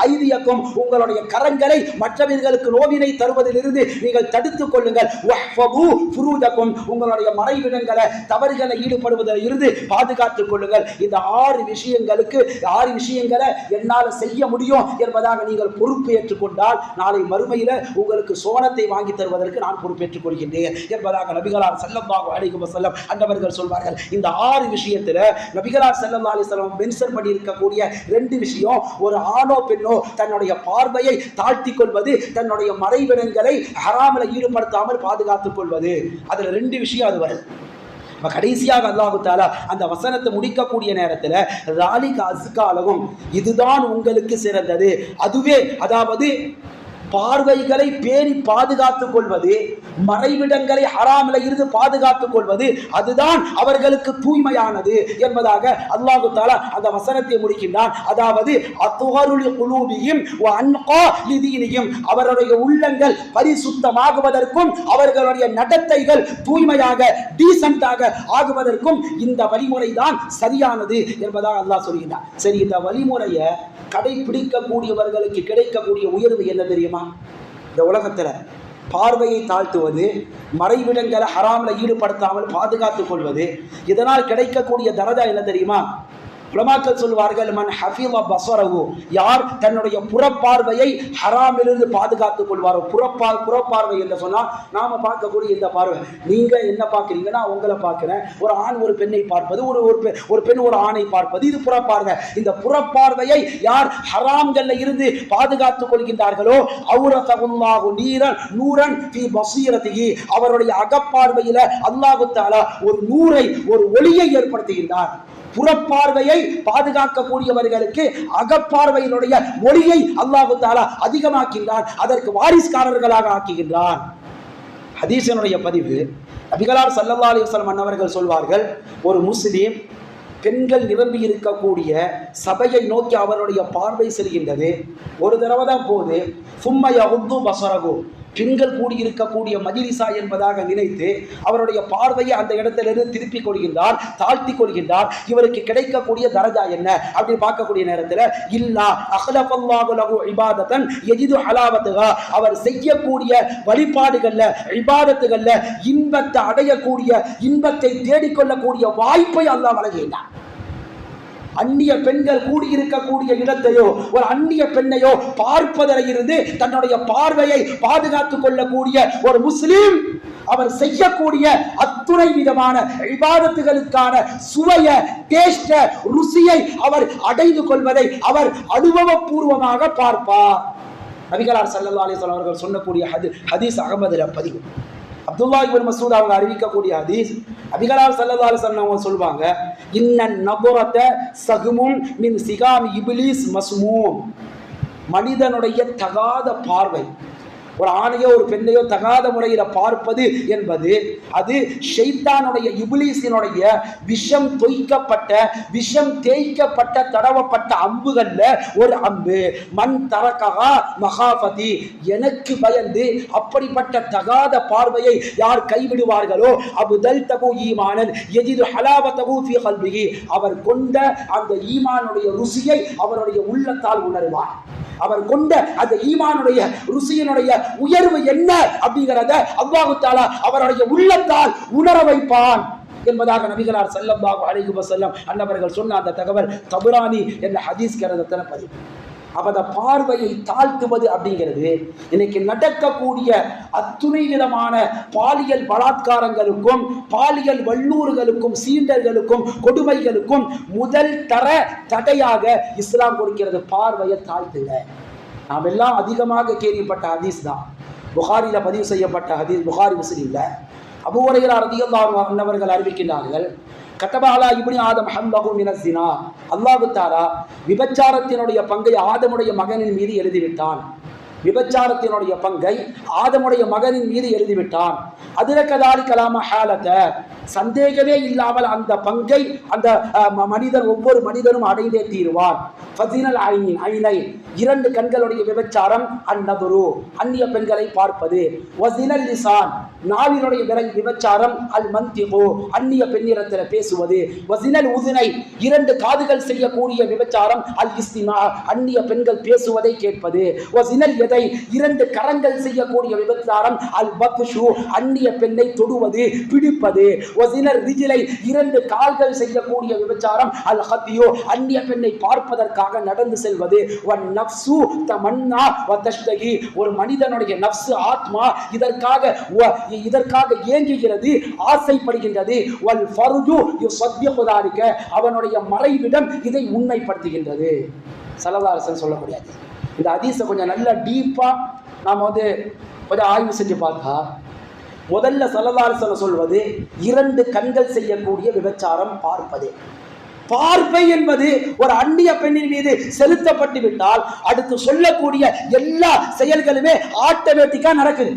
ஐதியக்கும், உங்களுடைய கரங்களை மற்றவர்களுக்கு நோவினை தருவதிலிருந்து நீங்கள் தடுத்துக் கொள்ளுங்கள். உங்களுடைய மறைவிடங்களை தவறுகளை ஈடுபடுவதில் இருந்து பாதுகாத்துக் கொள்ளுங்கள். இந்த 6 விஷயங்களை என்னால் செய்ய முடியும் என்பதாக நீங்கள் பொறுப்பு ஏற்றுக்கொண்டால் நாளை மறுமையில உங்களுக்கு சோனத்தை வாங்கி தருவதற்கு நான் பொறுப்பேற்றுக் கொள்கின்றேன் என்பதாக நபிகளார் ஸல்லல்லாஹு அலைஹி வஸல்லம் அன்னவர்கள் சொல்வார்கள். இந்த 6 விஷயத்தில் நபிகளார் ஸல்லல்லாஹு அலைஹி வஸல்லம் மென்ஷன் பண்ணி இருக்கக்கூடிய 2 விஷயம், ஒரு ஆணோ பெண்ணோ தன்னுடைய பார்வையை தாழ்த்தி கொள்வது, தன்னுடைய மறைவிடங்களை ஹராமில் ஈடுபடுத்தாமல் பாதுகாத்துக் கொள்வது. அதுல 2 விஷயம் அது வருது. கடைசியாக அல்லாஹு தஆலா அந்த வசனத்தை முடிக்கக்கூடிய நேரத்தில் ராலிக அஸ்காலகும், இதுதான் உங்களுக்கு சிறந்தது. அதுவே அதாவது பார்வைகளை பேணி பாதுகாத்துக் கொள்வது, மறைவிடங்களை ஹராமில் இருந்து பாதுகாத்துக் கொள்வது, அதுதான் அவர்களுக்கு தூய்மையானது என்பதாக அல்லாஹு தஆலா அந்த வசனத்தை முடிக்கின்றான். அதாவது அத்ஹருல் குலூபிஹிம் வ அன்கா லிதீனிஹிம், அவருடைய உள்ளங்கள் பரிசுத்தமாகுவதற்கும் அவர்களுடைய நடத்தைகள் தூய்மையாக டீசென்ட்டாக ஆகுவதற்கும் இந்த வழிமுறை தான் சரியானது என்பதாக அல்லாஹ் சொல்கிறான். சரி, இந்த வழிமுறையை கடைபிடிக்கக்கூடியவர்களுக்கு கிடைக்கக்கூடிய உயர்வு என்ன தெரியுமா? இந்த உலகத்துல பார்வையை தாழ்த்துவது, மறைவிடங்களை ஹராம்ல ஈடுபடுத்தாமல் பாதுகாத்துக் கொள்வது, இதனால் கிடைக்கக்கூடிய தரஜா என்ன தெரியுமா? உலமாக்கள் சொல்வார்கள், மன் ஹஃபிஸ பஸரஹு, யார் தன்னுடைய புறப்பார்வையை ஹராமிலிருந்து பாதுகாத்துக் கொள்வாரோ. புறப்பார்வை என்று சொன்னா நாம பார்க்கக்கூடிய இந்த பார்வை, நீங்க என்ன பார்க்குறீங்கன்னா உங்களை பார்க்கிறேன், ஒரு ஆண் ஒரு பெண்ணை பார்ப்பது, ஒரு பெண் ஒரு ஆணை பார்ப்பது, இது புறப்பார்வை. இந்த புறப்பார்வையை யார் ஹராம்கள்ல இருந்து பாதுகாத்துக் கொள்கின்றார்களோ அவுரஸகுல்லாஹு நூரன் ஃபீ பஸீரத்திஹி, அவருடைய அகப்பார்வையில அல்லாஹ் தஆலா ஒரு நூரை, ஒரு ஒளியை ஏற்படுத்துகின்றார். புறப்பார்வையை பாதுகாக்கக்கூடியவர்களுக்கு அகப்பார்வையினுடைய ஒளியை அல்லாஹ் தஆலா அதிகமாக்கின்றான், அதற்கு வாரிசுக்காரர்களாக ஆக்குகின்றான். ஹதீஸினுடைய பதிவு, நபிகளார் ஸல்லல்லாஹு அலைஹி வஸல்லம் அன்னவர்கள் சொல்வார்கள், ஒரு முஸ்லிம் பெண்கள் நிரம்பி இருக்கக்கூடிய சபையை நோக்கி அவருடைய பார்வை செல்கின்றது. ஒரு தடவை தான் போது, சும்ம யகுது பஸரஹு, பெண்கள் கூடியிருக்கக்கூடிய மஜ்லிஸா என்பதாக நினைத்து அவருடைய பார்வையை அந்த இடத்திலிருந்து திருப்பிக் கொள்கின்றார், தாழ்த்தி கொள்கின்றார். இவருக்கு கிடைக்கக்கூடிய தரஜா என்ன அப்படி பார்க்கக்கூடிய நேரத்தில், இல்லா அஹ்லஃபல்லாஹு லஹு இபாதத்தன் யஜிது ஹலாவத்துஹா, அவர் செய்யக்கூடிய வழிபாடுகள்ல இபாதத்துகள்ல இன்பத்தை அடையக்கூடிய, இன்பத்தை தேடிக்கொள்ளக்கூடிய வாய்ப்பை அல்லாஹ் வழங்குகின்றார். அந்நிய பெண்கள் கூடியிருக்கக்கூடிய இடத்தையோ ஒரு அந்நிய பெண்ணையோ பார்ப்பதில் இருந்து தன்னுடைய பார்வையை பாதுகாத்துக் கொள்ளக்கூடிய ஒரு முஸ்லிம், அவர் செய்யக்கூடிய அத்துணை விதமான இபாதத்துகளுக்கான சுவைய, டேஸ்ட, ருசியை அவர் அடைந்து கொள்வதை அவர் அனுபவபூர்வமாக பார்ப்பார். நபிகளார் ஸல்லல்லாஹு அலைஹி வஸல்லம் அவர்கள் சொன்னக்கூடிய ஹதீஸ் அகமதுல பதிவு. அப்துல்லா இப்னு மஸ்ஊத் அவங்க அறிவிக்கக்கூடிய ஹதீஸ், நபிகளார் ஸல்லல்லாஹு அலைஹி வஸல்லம் அவங்க சொல்வாங்க, இன்னன் நபரத சகுமுன் மின் சிகாமி இப்லீஸ் மஸ்மூம். மனிதனுடைய தகாத பார்வை, ஒரு ஆணையோ ஒரு பெண்ணையோ தகாத முறையில பார்ப்பது என்பது அது ஷைத்தானுடைய இப்லீஸினுடைய விஷம் தொய்க்கப்பட்ட, விஷம் தேய்க்கப்பட்ட, தடவப்பட்ட அம்புகள்ல ஒரு அம்பு. மண் தரகா மகாபதி, எனக்கு பயந்து அப்படிப்பட்ட தகாத பார்வையை யார் கைவிடுவார்களோ அபுதல் தகு ஈமானன் எஜிது ஹலாவதகு ஃபீ கல்பிஹி, அவர் கொண்ட அந்த ஈமானுடைய ருசியை அவருடைய உள்ளத்தால் உணர்வார். அவர் கொண்ட அந்த ஈமானுடைய ருசியினுடைய உயர்வு என்ன அப்படிங்கிறத அல்லாஹ் தஆலா அவருடைய உள்ளத்தால் உணர வைப்பான் என்பதாக நபிகளார் ஸல்லல்லாஹு அலைஹி வஸல்லம் அன்னவர்கள் சொன்ன அந்த தகவல் தபரானி என்ற ஹதீஸ் கிரந்தத்தில் பதிவு. அப்ப அந்த பார்வையை தாழ்த்துவது அப்படிங்கிறது இன்னைக்கு நடக்கக்கூடிய அத்துணை விதமான பாலியல் பலாத்காரங்களுக்கும், பாலியல் வல்லூறுகளுக்கும், சீண்டல்களுக்கும், கொடுமைகளுக்கும் முதல் தர தடையாக இஸ்லாம் கொடுக்கிறது. பார்வையை தாழ்த்துங்க. நாம் எல்லாம் அதிகமாக கேள்விப்பட்ட ஹதீஸ் தான், புகாரில பதிவு செய்யப்பட்ட ஹதீஸ், புகாரி முஸ்லிம்ல அபூ ஹுரைரா ரலியல்லாஹு அன்ஹு அவர்கள் அறிவிக்கின்றார்கள், கதபாலா இப்னு ஆதம் ஹல்லஹு மினஸ் ஸினா, அல்லாஹ் தஆலா விபச்சாரத்தினுடைய பங்கை ஆதமுடைய மகனின் மீது எழுதிவிட்டான். விபச்சாரத்தினுடைய பங்கை ஆதமுடைய மகனின் மீது எழுதிவிட்டான். அதிரக்கதாரி கலாம ஹாலத, சந்தேகமே இல்லாமல் அந்த பங்கை அந்த மனிதன், ஒவ்வொரு மனிதனும் அடைந்தே தீருவான். ஃபஸினல் ஐனை, இரண்டு கண்களுடைய விபச்சாரம், அந்நதுரு, அந்நிய பெண்களை பார்ப்பது. வஸினல் லிசான், நாவினுடைய விபச்சாரம், அல் மந்திகு, அந்நிய பெண்ணிடத்தில் பேசுவது. வஸினல் உதுனை, இரண்டு காதுகள் செய்யக்கூடிய விபச்சாரம், அல் இஸ்திமா, அந்நிய பெண்கள் பேசுவதை கேட்பது. வஸினல் யதை, இரண்டு கரங்கள் செய்யக்கூடிய விபச்சாரம், அல் பத்ஷு, அந்நிய பெண்ணை தொடுவது, பிடிப்பது. வஸினல் ரிஜ்லை, இரண்டு கால்கள் செய்யக்கூடிய விபச்சாரம், அல் ஹத்யு, அந்நிய பெண்ணை பார்ப்பதற்காக நடந்து செல்வது. வன் நஃப்சு தமன்னா வ தஷ்தகி, ஒரு மனிதனுடைய நஃப்ஸ், ஆத்மா இதற்காக ஏங்குகிறது, ஆசைப்படுகின்றது. வல் ஃபர்ஜு யுஸத்திகு தாலிக, அவனுடைய மறைவிடம் இதை உண்மைப்படுத்துகின்றது. ஸல்லல்லாஹு அலைஹி வஸல்லம் சொல்லக்கூடியது. இந்த ஹதீஸை கொஞ்சம் நல்லா டீப்பா நாம் கொஞ்சம் ஆய்வு செஞ்சு பார்த்தா, முதல்ல ஸல்லல்லாஹு அலைஹி வஸல்லம் சொல்வது இரண்டு கண்கள் செய்யக்கூடிய விபச்சாரம் பார்ப்பது. பார்வை என்பது ஒரு அந்நிய பெண்ணின் மீது செலுத்தப்பட்டு விட்டால் அடுத்து சொல்லக்கூடிய எல்லா செயல்களுமே ஆட்டோமேட்டிக்கா நடக்குது.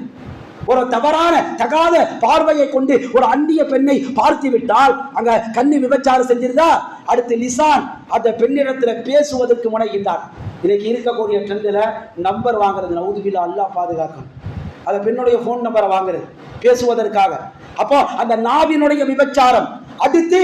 ஒரு தவறான தகாத பார்வையை கொண்டு ஒரு அந்நிய பெண்ணை பார்த்து விட்டால் அங்க கண்ணி விபச்சாரம் செஞ்சிருந்தா அடுத்து லிசான் அந்த பெண்ணிடத்துல பேசுவதற்கு முனைகின்றார். இன்னைக்கு இருக்கக்கூடிய ட்ரெண்ட்ல நம்பர் வாங்குறது, நவுதுபில்லா, அல்லாஹ் பாதுகாக்கும், அந்த பெண்ணுடைய போன் நம்பரை வாங்குறது பேசுவதற்காக. அப்போ அந்த நாவினுடைய விபச்சாரம், அடுத்து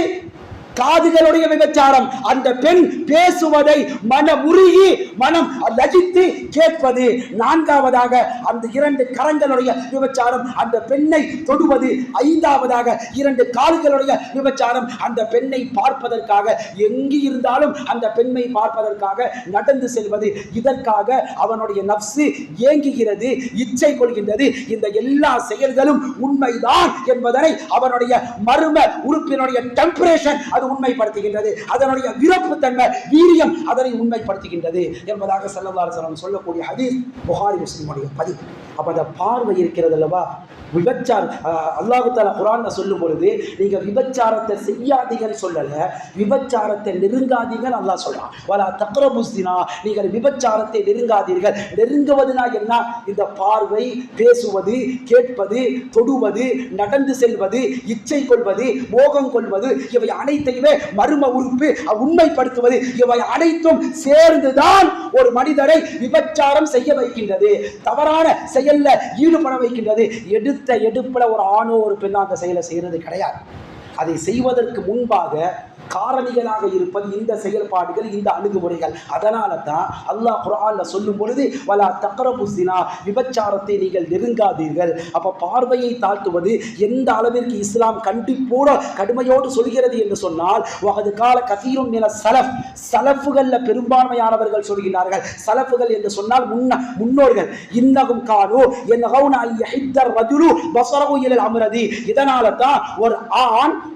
காதுகளுடைய விபச்சாரம், அந்த பெண் பேசுவதை மனமுருகி மனம் லஜித்து கேட்பது. நான்காவதாக அந்த இரண்டு கரங்களுடைய விபச்சாரம், அந்த பெண்ணை தொடுவது. ஐந்தாவதாக இரண்டு கால்களுடைய விபச்சாரம், அந்த பெண்ணை பார்ப்பதற்காக, எங்கு இருந்தாலும் அந்த பெண்ணை பார்ப்பதற்காக நடந்து செல்வது. இதற்காக அவனுடைய நஃப்ஸ் ஏங்குகிறது, இச்சை கொள்கின்றது. இந்த எல்லா செயல்களும் உண்மைதான் என்பதனை அவனுடைய மர்ம உறுப்பினுடைய டெம்பரேச்சர் அது உண்மைப்படுத்துகின்றது. அதனுடைய விருப்பு தன்மை, வீரியம் அதனை உண்மைப்படுத்துகின்றது என்பதாக ஸல்லல்லாஹு அலைஹி வஸல்லம் சொல்லக்கூடிய ஹதீஸ் புகாரி முஸ்லிமுடைய பதிவு. அப்ப அந்த பார்வை இருக்கிறது அல்லவா, விபச்சார அல்லாஹ் தஆலா குர்ஆன்ல சொல்லும் பொழுது நீங்க விபச்சாரத்தை செய்யாதீங்கன்னு சொல்லல, விபச்சாரத்தை நெருங்காதீங்கன்னு அல்லாஹ் சொல்றான். வலா தக்ரபுஸ் ஸினா, நீங்கள் விபச்சாரத்தை நெருங்காதீர்கள். நெருங்குவதுனா என்ன? இந்த பார்வை, பேசுவது, கேட்பது, தொடுவது, நடந்து செல்வது, இச்சை கொள்வது, மோகம் கொள்வது, இவை அனைத்தையுமே மர்ம உறுப்பு உண்மைப்படுத்துவது, இவை அனைத்தும் சேர்ந்துதான் ஒரு மனிதரை விபச்சாரம் செய்ய வைக்கின்றது, தவறான செயல்ல ஈடுபட வைக்கின்றது. எடுப்புல ஒரு ஆணோ ஒரு பெண்ணோ அந்த செயலை செய்யறது கிடையாது. அதை செய்வதற்கு முன்பாக காரணிகளாக இருப்பது இந்த செயல்பாடுகள், இந்த அணுகுமுறைகள். அதனால தான் அல்லாஹ் குர்ஆன்ல சொல்லும் பொழுது வலா தக்ரபுஸ் ஸினா, விபச்சாரத்தை நீங்கள் நெருங்காதீர்கள். அப்ப பார்வையை தாழ்த்துவது எந்த அளவிற்கு இஸ்லாம் கண்டிப்போடு கடுமையோடு சொல்கிறது என்று சொன்னால், வகது கால கசீரும் மின ஸலஃப், ஸலஃப்கள்ல பெரும்பான்மையானவர்கள் சொல்கிறார்கள். ஸலஃப்கள் என்று சொன்னால் முன்னோர்கள். இன்னகும் கானு யன்ஹவுன அன் யஹித்தர் ரஜுலு பஸரஹு இலல் அம்ரதி. இதனால தான்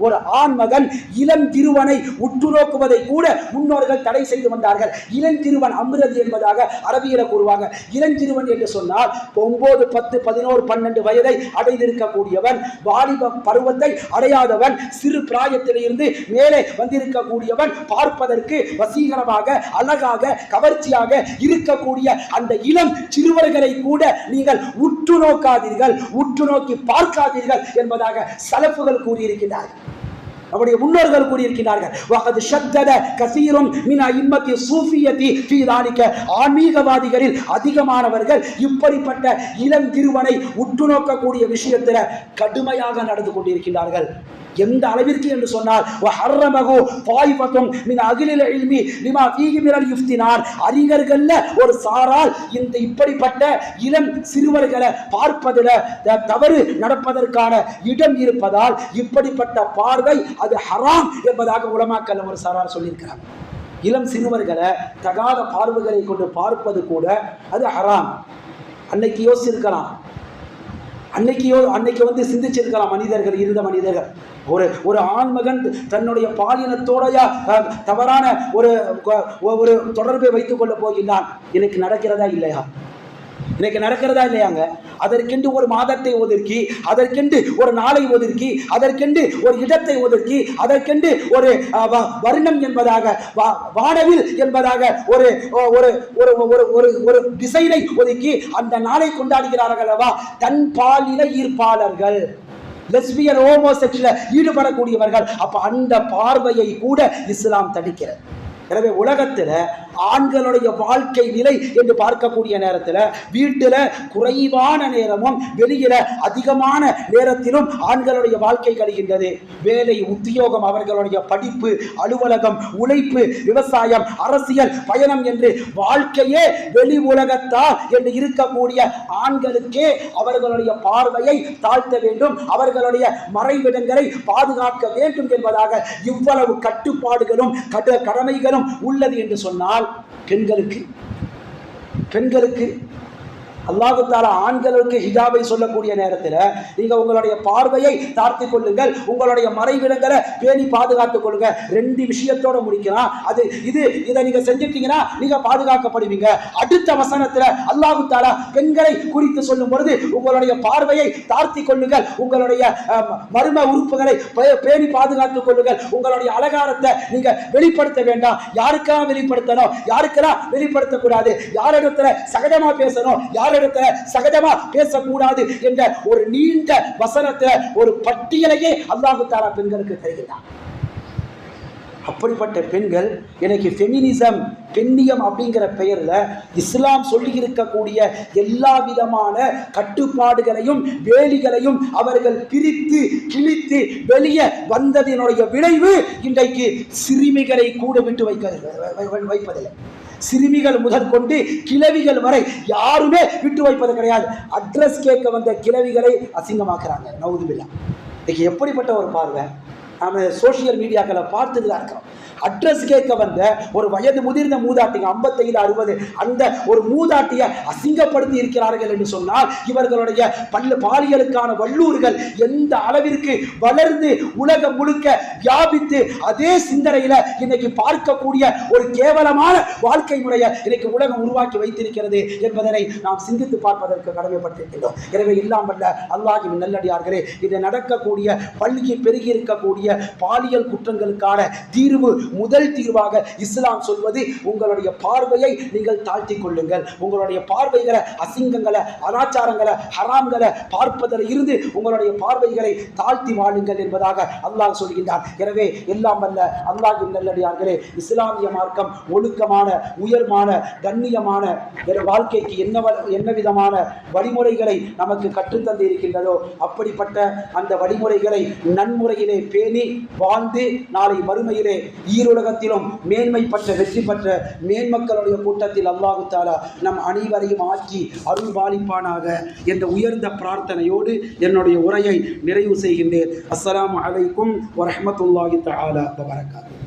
ஒரு ஆண் மகன் இளம் திருவன் இளஞ்சிறுவனை உற்று நோக்குவதை கூட முன்னோர்கள் தடை செய்து வந்தார்கள். இளஞ்சிறுவன் அம்ரது என்பதாக அரபியில கூறுவாங்க. இளஞ்சிறுவன் என்று சொன்னால் 9, 10, 11, 12 வயதை அடைந்திருக்கக்கூடியவன், வாலிப பருவத்தை அடையாதவன், சிறு பிராயத்திலிருந்து மேலே வந்திருக்கக்கூடியவன், பார்ப்பதற்கு வசீகரமாக அழகாக கவர்ச்சியாக இருக்கக்கூடிய அந்த இளம் சிறுவர்களை கூட நீங்கள் உற்று நோக்காதீர்கள், உற்று நோக்கி பார்க்காதீர்கள் என்பதாக சலஃபுகள் கூறியிருக்கிறார்கள். நம்முடைய முன்னோர்கள் கூறியிருக்கிறார்கள். வகது ஷத்தத கஸீரும் மின் அஇம்மத்தி சூஃபியத்தி ஃபீ ذلك. ஆன்மீகவாதிகளில் அதிகமானவர்கள் இப்படிப்பட்ட இளம் திருவனை உற்று நோக்கக்கூடிய விஷயத்தில் கடுமையாக நடந்து கொண்டிருக்கிறார்கள். எந்த அளவிற்கு என்று சொன்னால் அறிஞர்கள்ல ஒரு சாரால் இந்த இப்படிப்பட்ட இளம் சிறுவர்களை பார்ப்பதில் தவறு நடப்பதற்கான இடம் இருப்பதால் இப்படிப்பட்ட பார்வை அது ஹராம் என்பதாக உலமாக்கள் ஒரு சாரார் சொல்லியிருக்கிறார். இளம் சிறுவர்களை தகாத பார்வைகளை கொண்டு பார்ப்பது கூட அது ஹராம். அன்னைக்கு யோசிச்சிருக்கலாம், அன்னைக்கு வந்து சிந்திச்சிருக்கலாம் மனிதர்கள், இருந்த மனிதர்கள். ஒரு ஆண்மகன் தன்னுடைய பாலினத்தோடைய தவறான ஒரு தொடர்பை வைத்துக் கொள்ள போகின்றான். எனக்கு நடக்கிறதா இல்லையாங்க? அதற்கென்று ஒரு மாதத்தை ஒதுக்கி, அதற்கென்று ஒரு நாளை ஒதுக்கி, அதற்கென்று ஒரு இடத்தை ஒதுக்கி, அதற்கென்று ஒரு வருணம் என்பதாக, வானவில் என்பதாக ஒரு டிசைனை ஒதுக்கி அந்த நாளை கொண்டாடுகிறார்கள். தன் பாலின ஈர்ப்பாளர்கள், லெஸ்பியன், ஹோமோசெக்சுவல் ஈடுபடக்கூடியவர்கள். அப்ப அந்த பார்வையை கூட இஸ்லாம் தடுக்கிறது. எனவே உலகத்தில் ஆண்களுடைய வாழ்க்கை நிலை என்று பார்க்கக்கூடிய நேரத்தில் வீட்டில் குறைவான நேரமும் வெளியில அதிகமான நேரத்திலும் ஆண்களுடைய வாழ்க்கை கழிகின்றது. வேலை, உத்தியோகம், அவர்களுடைய படிப்பு, அலுவலகம், உழைப்பு, விவசாயம், அரசியல், பயணம் என்று வாழ்க்கையே வெளி உலகத்தால் என்று இருக்கக்கூடிய ஆண்களுக்கே அவர்களுடைய பார்வையை தாழ்த்த வேண்டும், அவர்களுடைய மறைவிடங்களை பாதுகாக்க வேண்டும் என்பதாக இவ்வளவு கட்டுப்பாடுகளும் கடமைகளும் உள்ளது என்று சொன்னால் பெண்களுக்கு அல்லாஹ் தஆலா ஆண்களுக்கு ஹிஜாபை சொல்லக்கூடிய நேரத்தில் நீங்க உங்களுடைய பார்வையை தாழ்த்திக் கொள்ளுங்கள், உங்களுடைய மறைவிடங்களை பேணி பாதுகாத்துக் கொள்ளுங்க. 2 விஷயத்தோட முடிக்கலாம். இதை நீங்க செஞ்சிட்டீங்கன்னா நீங்க பாதுகாக்கப்படுவீங்க. அடுத்த வசனத்தில் அல்லாஹ் தஆலா பெண்களை குறித்து சொல்லும் பொழுது உங்களுடைய பார்வையை தாழ்த்திக் கொள்ளுங்கள், உங்களுடைய மர்ம உறுப்புகளை பேணி பாதுகாத்துக் கொள்ளுங்கள், உங்களுடைய அலங்காரத்தை நீங்க வெளிப்படுத்த வேண்டாம். யாருக்கெல்லாம் வெளிப்படுத்தணும், யாருக்கெல்லாம் வெளிப்படுத்தக்கூடாது, யாரிடத்துல சகஜமா பேசணும், இடத்துல சகஜமா பேசக்கூடாது என்ற ஒரு நீண்ட வசனத்தில் ஒரு பட்டியலையே அல்லாஹ் தஆலா பெண்களுக்கு தருகிறார். அப்படிப்பட்ட பெண்கள் எனக்கு ஃபெமினிசம், பெண்ணியம் அப்படிங்கிற பெயர்ல இஸ்லாம் சொல்லி இருக்கக்கூடிய எல்லா விதமான கட்டுப்பாடுகளையும் வேலிகளையும் அவர்கள் பிரித்து கிழித்து வெளியே வந்ததினுடைய விளைவு இன்றைக்கு சிறுமிகளை கூட விட்டு வைப்பதில்லை. சிறுமிகள் முதல் கொண்டு கிழவிகள் வரை யாருமே விட்டு வைப்பது கிடையாது. அட்ரஸ் கேட்க வந்த கிழவிகளை அசிங்கமாக்குறாங்க. நவுதுபில்லா. இன்னைக்கு எப்படிப்பட்ட ஒரு பார்வை நாம சோசியல் மீடியாக்களை பார்த்துட்டு தான் இருக்கிறோம். அட்ரஸ் கேட்க வந்த ஒரு வயது முதிர்ந்த மூதாட்டிங்க 55, 60 அந்த ஒரு மூதாட்டியை அசிங்கப்படுத்தி இருக்கிறார்கள் என்று சொன்னால் இவர்களுடைய பாலியலுக்கான வல்லூர்கள் எந்த அளவிற்கு வளர்ந்து உலகம் முழுக்க வியாபித்து அதே சிந்தனையில இன்னைக்கு பார்க்கக்கூடிய ஒரு கேவலமான வாழ்க்கை முறையை இன்னைக்கு உலகம் உருவாக்கி வைத்திருக்கிறது என்பதனை நாம் சிந்தித்து பார்ப்பதற்கு கடமைப்பட்டிருக்கின்றோம். எனவே இல்லாமல் அல்லாஹ்வின் நல்லடியார்களே, இது நடக்கக்கூடிய பள்ளிக்கு பெருகி இருக்கக்கூடிய பாலியல் குற்றங்களுக்கான தீர்வு, முதல் தீர்வாக இஸ்லாம் சொல்வது உங்களுடைய பார்வையை நீங்கள் தாழ்த்திக் கொள்ளுங்கள். உங்களுடைய பார்வைகளை, அசிங்கங்களை, அனாச்சாரங்களை, ஹராம்களை பார்ப்பதில் இருந்து உங்களுடைய பார்வைகளை தாழ்த்தி வாழுங்கள் என்பதாக அல்லாஹ் சொல்கின்றார். எனவே எல்லாம் வல்ல அல்லாஹ்வின் நல்லடியார்களே, இஸ்லாமிய மார்க்கம் ஒழுக்கமான, உயர்மான, கண்ணியமான வாழ்க்கைக்கு என்ன விதமான வழிமுறைகளை நமக்கு கற்றுத்தந்து இருக்கின்றதோ அப்படிப்பட்ட அந்த வழிமுறைகளை நன்முறையிலே பேணி வாழ்ந்து நாளை மறுமையிலே ஈருலகத்திலும் மேன்மை பெற்ற வெற்றி பெற்ற மேன்மக்களுடைய கூட்டத்தில் அல்லாஹ் தஆலா நம் அனைவரையும் ஆக்கி அருள் பாலிப்பானாக என்ற உயர்ந்த பிரார்த்தனையோடு என்னுடைய உரையை நிறைவு செய்கின்றேன். அஸ்ஸலாமு அலைக்கும் வரஹ்மத்துல்லாஹி தஆலா வபரகாத்துஹு.